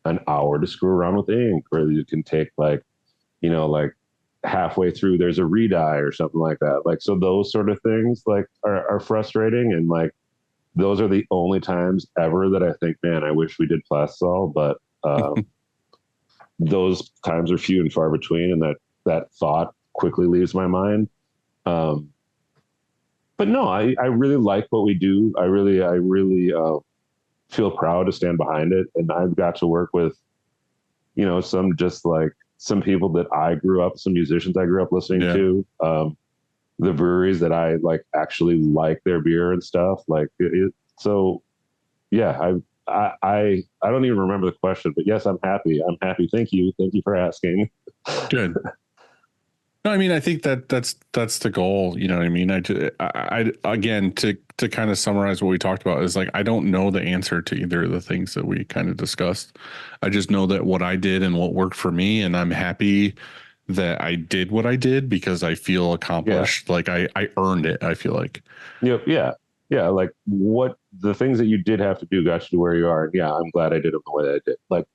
an hour to screw around with ink, or you can take like, you know, like halfway through there's a redye or something like that. Like, so those sort of things like are frustrating, and like those are the only times ever that I think, man, I wish we did plastisol, but those times are few and far between, and that thought quickly leaves my mind. But no, I really like what we do. I really feel proud to stand behind it, and I've got to work with, you know, some people that I grew up, some musicians I grew up listening to, the breweries that I like actually like their beer and stuff. Like so, yeah, I don't even remember the question, but yes, I'm happy. Thank you for asking. Good. No, I mean, I think that's the goal. You know what I mean? I again, to kind of summarize what we talked about is like, I don't know the answer to either of the things that we kind of discussed. I just know that what I did and what worked for me, and I'm happy that I did what I did because I feel accomplished. Yeah. Like I earned it. I feel like. Yep. Yeah. Yeah. Like what the things that you did have to do got you to where you are. And yeah, I'm glad I did them the way I did. Like,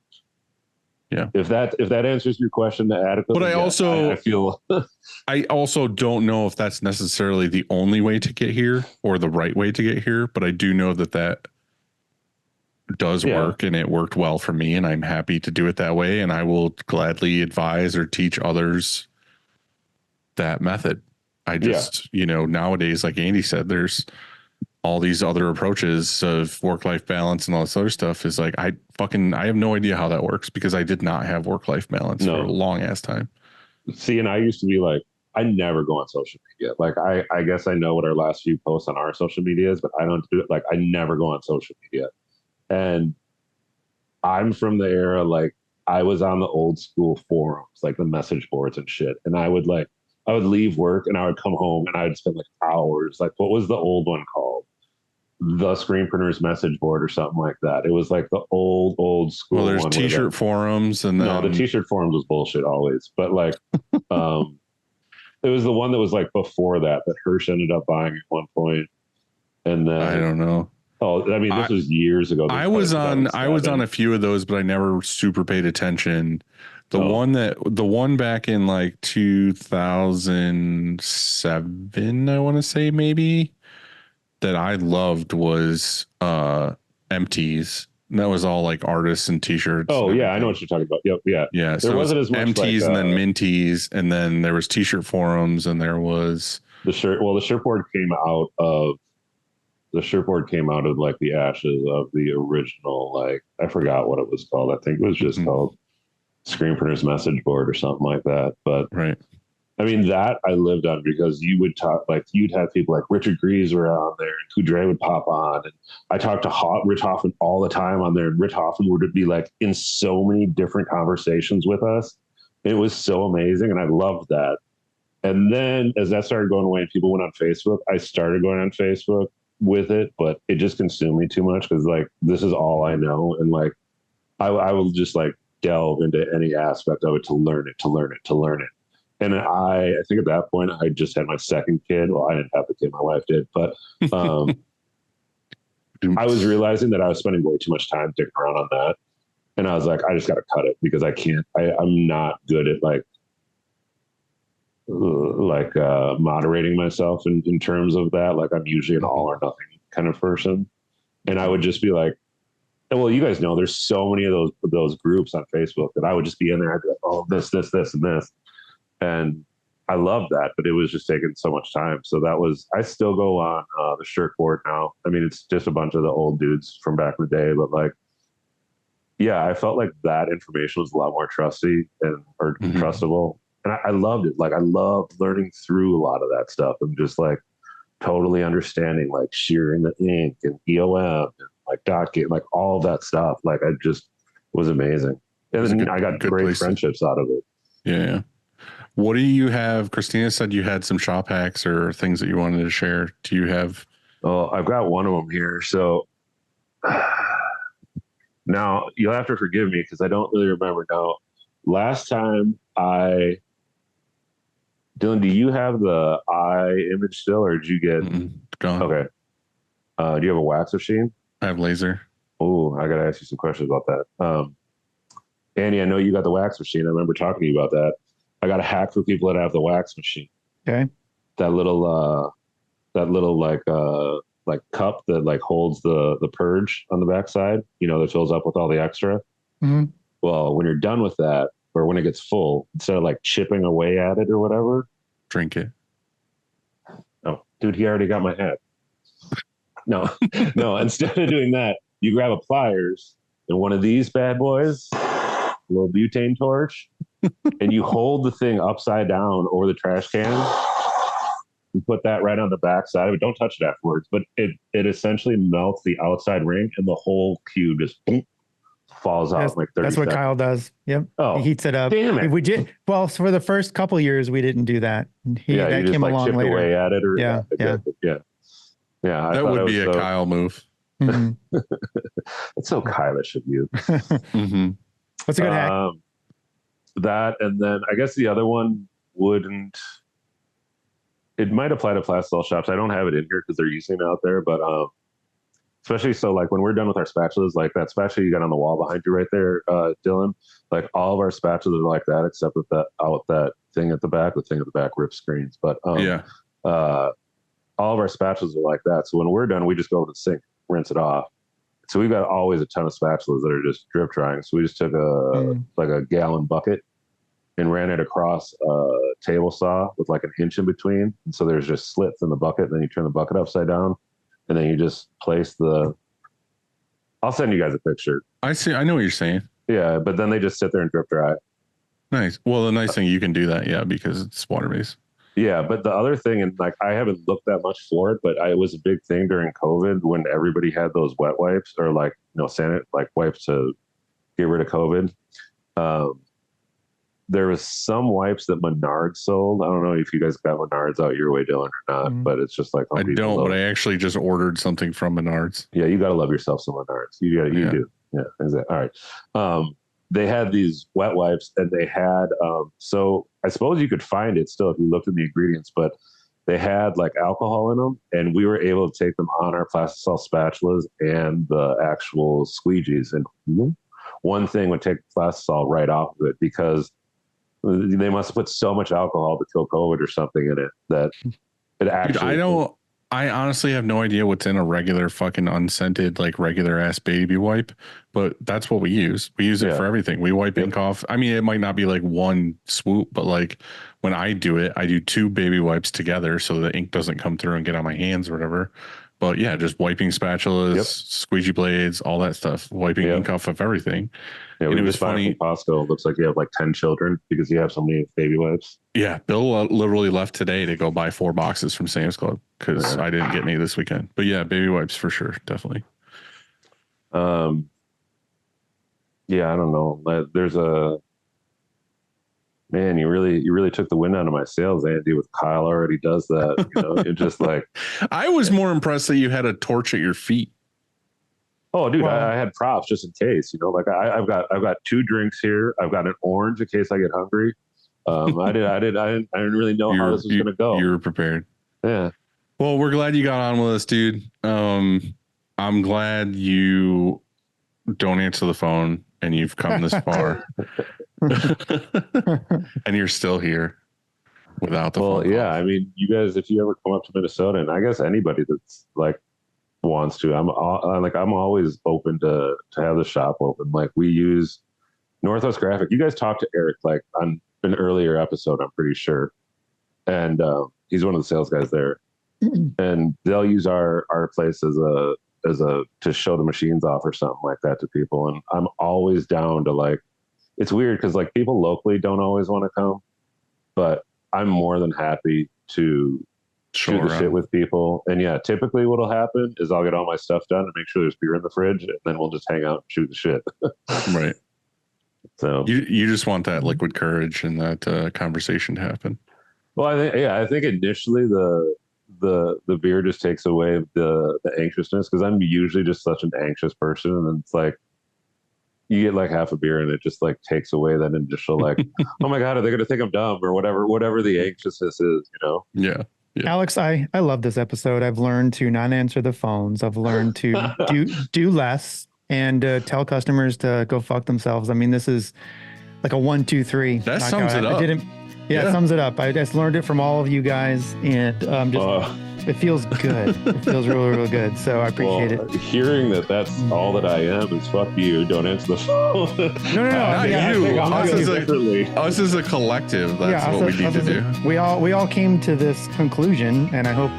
yeah. If that answers your question adequately, but I feel I also don't know if that's necessarily the only way to get here or the right way to get here. But I do know that does work, and it worked well for me, and I'm happy to do it that way. And I will gladly advise or teach others that method. I just, you know, nowadays, like Andy said, there's all these other approaches of work-life balance and all this other stuff is like, I have no idea how that works because I did not have work-life balance for a long ass time. See, and I used to be like, I never go on social media. Like, I guess I know what our last few posts on our social media is, but I don't do it. Like, I never go on social media. And I'm from the era, like, I was on the old school forums, like the message boards and shit. And I would leave work and I would come home and I would spend like hours. Like, what was the old one called? The Screen Printers message board or something like that. It was like the old school. Well, there's t-shirt forums and no, the t-shirt forums was bullshit always. But like, it was the one that was like before that Hirsch ended up buying at one point. And then I don't know. Oh, I mean, this was years ago. I was on a few of those, but I never super paid attention. The one back in like 2007, I want to say maybe, that I loved was empties. That was all like artists and t-shirts. Oh yeah, I know what you're talking about. Yep, yeah. Yeah. There wasn't as much empties and then minties, and then there was t-shirt forums, and there was the shirt. Well, the shirt board came out of like the ashes of the original, like, I forgot what it was called. I think it was just called Screen Printers Message Board or something like that. But right. I mean, that I lived on because you would talk, like, you'd have people like Richard Grieser on there and Kudre would pop on. And I talked to Rich Hoffman all the time on there. And Rich Hoffman would be like in so many different conversations with us. It was so amazing. And I loved that. And then as that started going away and people went on Facebook, I started going on Facebook with it, but it just consumed me too much because, like, this is all I know. And like, I will just like delve into any aspect of it to learn it. And I think at that point I just had my second kid. Well, I didn't have the kid, my wife did, but I was realizing that I was spending way too much time digging around on that. And I was like, I just got to cut it because I'm not good at moderating myself in terms of that. Like, I'm usually an all or nothing kind of person. And I would just be like, well, you guys know there's so many of those groups on Facebook that I would just be in there. I'd be like, oh, this, and this. And I love that, but it was just taking so much time. So I still go on the shirt board now. I mean, it's just a bunch of the old dudes from back in the day, but like, yeah, I felt like that information was a lot more trustworthy and trustable. And I loved it. Like, I loved learning through a lot of that stuff and just like totally understanding like shearing the ink and EOM and like dot gate, like all of that stuff. Like, I just was amazing. And then I got great friendships out of it. Yeah. What do you have? Christina said you had some shop hacks or things that you wanted to share. Do you have? Oh, I've got one of them here. So now you'll have to forgive me because I don't really remember now. Last time Dylan, do you have the eye image still, or did you get? Gone. Okay. Do you have a wax machine? I have laser. Oh, I got to ask you some questions about that. Andy, I know you got the wax machine. I remember talking to you about that. I got a hack for people that have the wax machine. Okay. That little like cup that like holds the purge on the backside, that fills up with all the extra. Mm-hmm. Well, when you're done with that, or when it gets full, instead of like chipping away at it or whatever, drink it. Oh, dude, he already got my hat. No, instead of doing that, you grab a pliers and one of these bad boys, a little butane torch, and you hold the thing upside down over the trash can. You put that right on the back side of it. Don't touch it afterwards, but it essentially melts the outside ring and the whole cube just falls out like 30 That's what seconds. Kyle does. Yep. Oh, he heats it up. damn it. We did well for the first couple of years. We didn't do that. That you just came like along chip later. away at it, or Yeah. That would be a Kyle move. Mm-hmm. It's so Kylish of you. Mm-hmm. What's a good hack? That, and then I guess the other one wouldn't. It might apply to Plastel shops. I don't have it in here because they're using it out there, but especially so like when we're done with our spatulas, like that spatula you got on the wall behind you right there, Dylan. Like all of our spatulas are like that, except with that thing at the back. The thing at the back rips screens, but all of our spatulas are like that. So when we're done, we just go to the sink, rinse it off. So we've got always a ton of spatulas that are just drip drying. So we just took a gallon bucket and ran it across a table saw with like an inch in between. And so there's just slits in the bucket. And then you turn the bucket upside down and then you just place I'll send you guys a picture. I see. I know what you're saying. Yeah, but then they just sit there and drip dry. Nice. Well, the nice thing, you can do that, yeah, because it's water based. Yeah, but the other thing, and like I haven't looked that much for it, but it was a big thing during COVID when everybody had those wet wipes or like wipes to get rid of COVID. There was some wipes that Menards sold. I don't know if you guys got Menards out your way, Dylan, or not, but it's just like I don't. But I actually just ordered something from Menards. Yeah, you gotta love yourself some Menards. You do. Yeah, exactly. All right. They had these wet wipes, and they had so I suppose you could find it still if you looked at the ingredients, but they had like alcohol in them, and we were able to take them on our plastisol spatulas and the actual squeegees. And one thing would take plastisol right off of it because they must have put so much alcohol to kill COVID or something in it that it actually. Dude, I honestly have no idea what's in a regular fucking unscented, like regular ass baby wipe, but that's what we use. We use it for everything. We wipe ink off. I mean, it might not be like one swoop, but like when I do it, I do 2 baby wipes together so the ink doesn't come through and get on my hands or whatever. But yeah, just wiping spatulas, squeegee blades, all that stuff, wiping ink off of everything. Yeah, and it was funny. Costco looks like you have like 10 children because you have so many baby wipes. Yeah, Bill literally left today to go buy 4 boxes from Sam's Club because I didn't get any this weekend. But yeah, baby wipes for sure, definitely. Yeah, I don't know. There's man, you really took the wind out of my sails, Andy. With Kyle already does that, you know. It's just like I was more impressed that you had a torch at your feet. Oh, dude, I had props just in case, you know. Like I've got 2 drinks here. I've got an orange in case I get hungry. I didn't really know how this was going to go. You were prepared. Yeah. Well, we're glad you got on with us, dude. I'm glad you don't answer the phone and you've come this far, and you're still here without the phone. Well, yeah. I mean, you guys, if you ever come up to Minnesota, and I guess anybody that's like wants to, I'm always open to have the shop open. Like we use Northwest Graphic. You guys talked to Eric like on an earlier episode, I'm pretty sure, and he's one of the sales guys there, and they'll use our place as a to show the machines off or something like that to people. And I'm always down to, like, it's weird because like people locally don't always want to come, but I'm more than happy to shoot the shit with people. And yeah, typically what'll happen is I'll get all my stuff done and make sure there's beer in the fridge, and then we'll just hang out and shoot the shit. Right. So you just want that liquid courage and that conversation to happen. Well, I think initially the beer just takes away the anxiousness, because I'm usually just such an anxious person, and it's like you get like half a beer and it just like takes away that initial like, oh my god, are they gonna think I'm dumb or whatever the anxiousness is, you know? Yeah. Alex, I love this episode. I've learned to not answer the phones. I've learned to do less and tell customers to go fuck themselves. I mean, this is like a 1, 2, 3. That sums it up. It sums it up. I just learned it from all of you guys, and it feels good. It feels really, really good. So I appreciate it. Hearing that's all that I am is fuck you. Don't answer the phone. No. Not you. Us as a collective. That's what we need to do. We all came to this conclusion, and I hope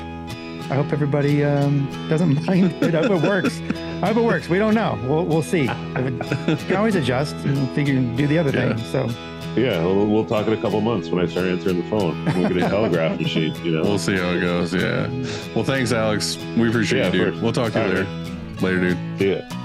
everybody doesn't mind it. I hope it works. I hope it works. We don't know. We'll see. You can always adjust and figure do the other thing. So. Yeah, we'll talk in a couple months when I start answering the phone. We'll get a telegraph machine, you know. We'll see how it goes. Yeah. Well, thanks, Alex. We appreciate you, dude. We'll talk to you later. Later, dude. See ya.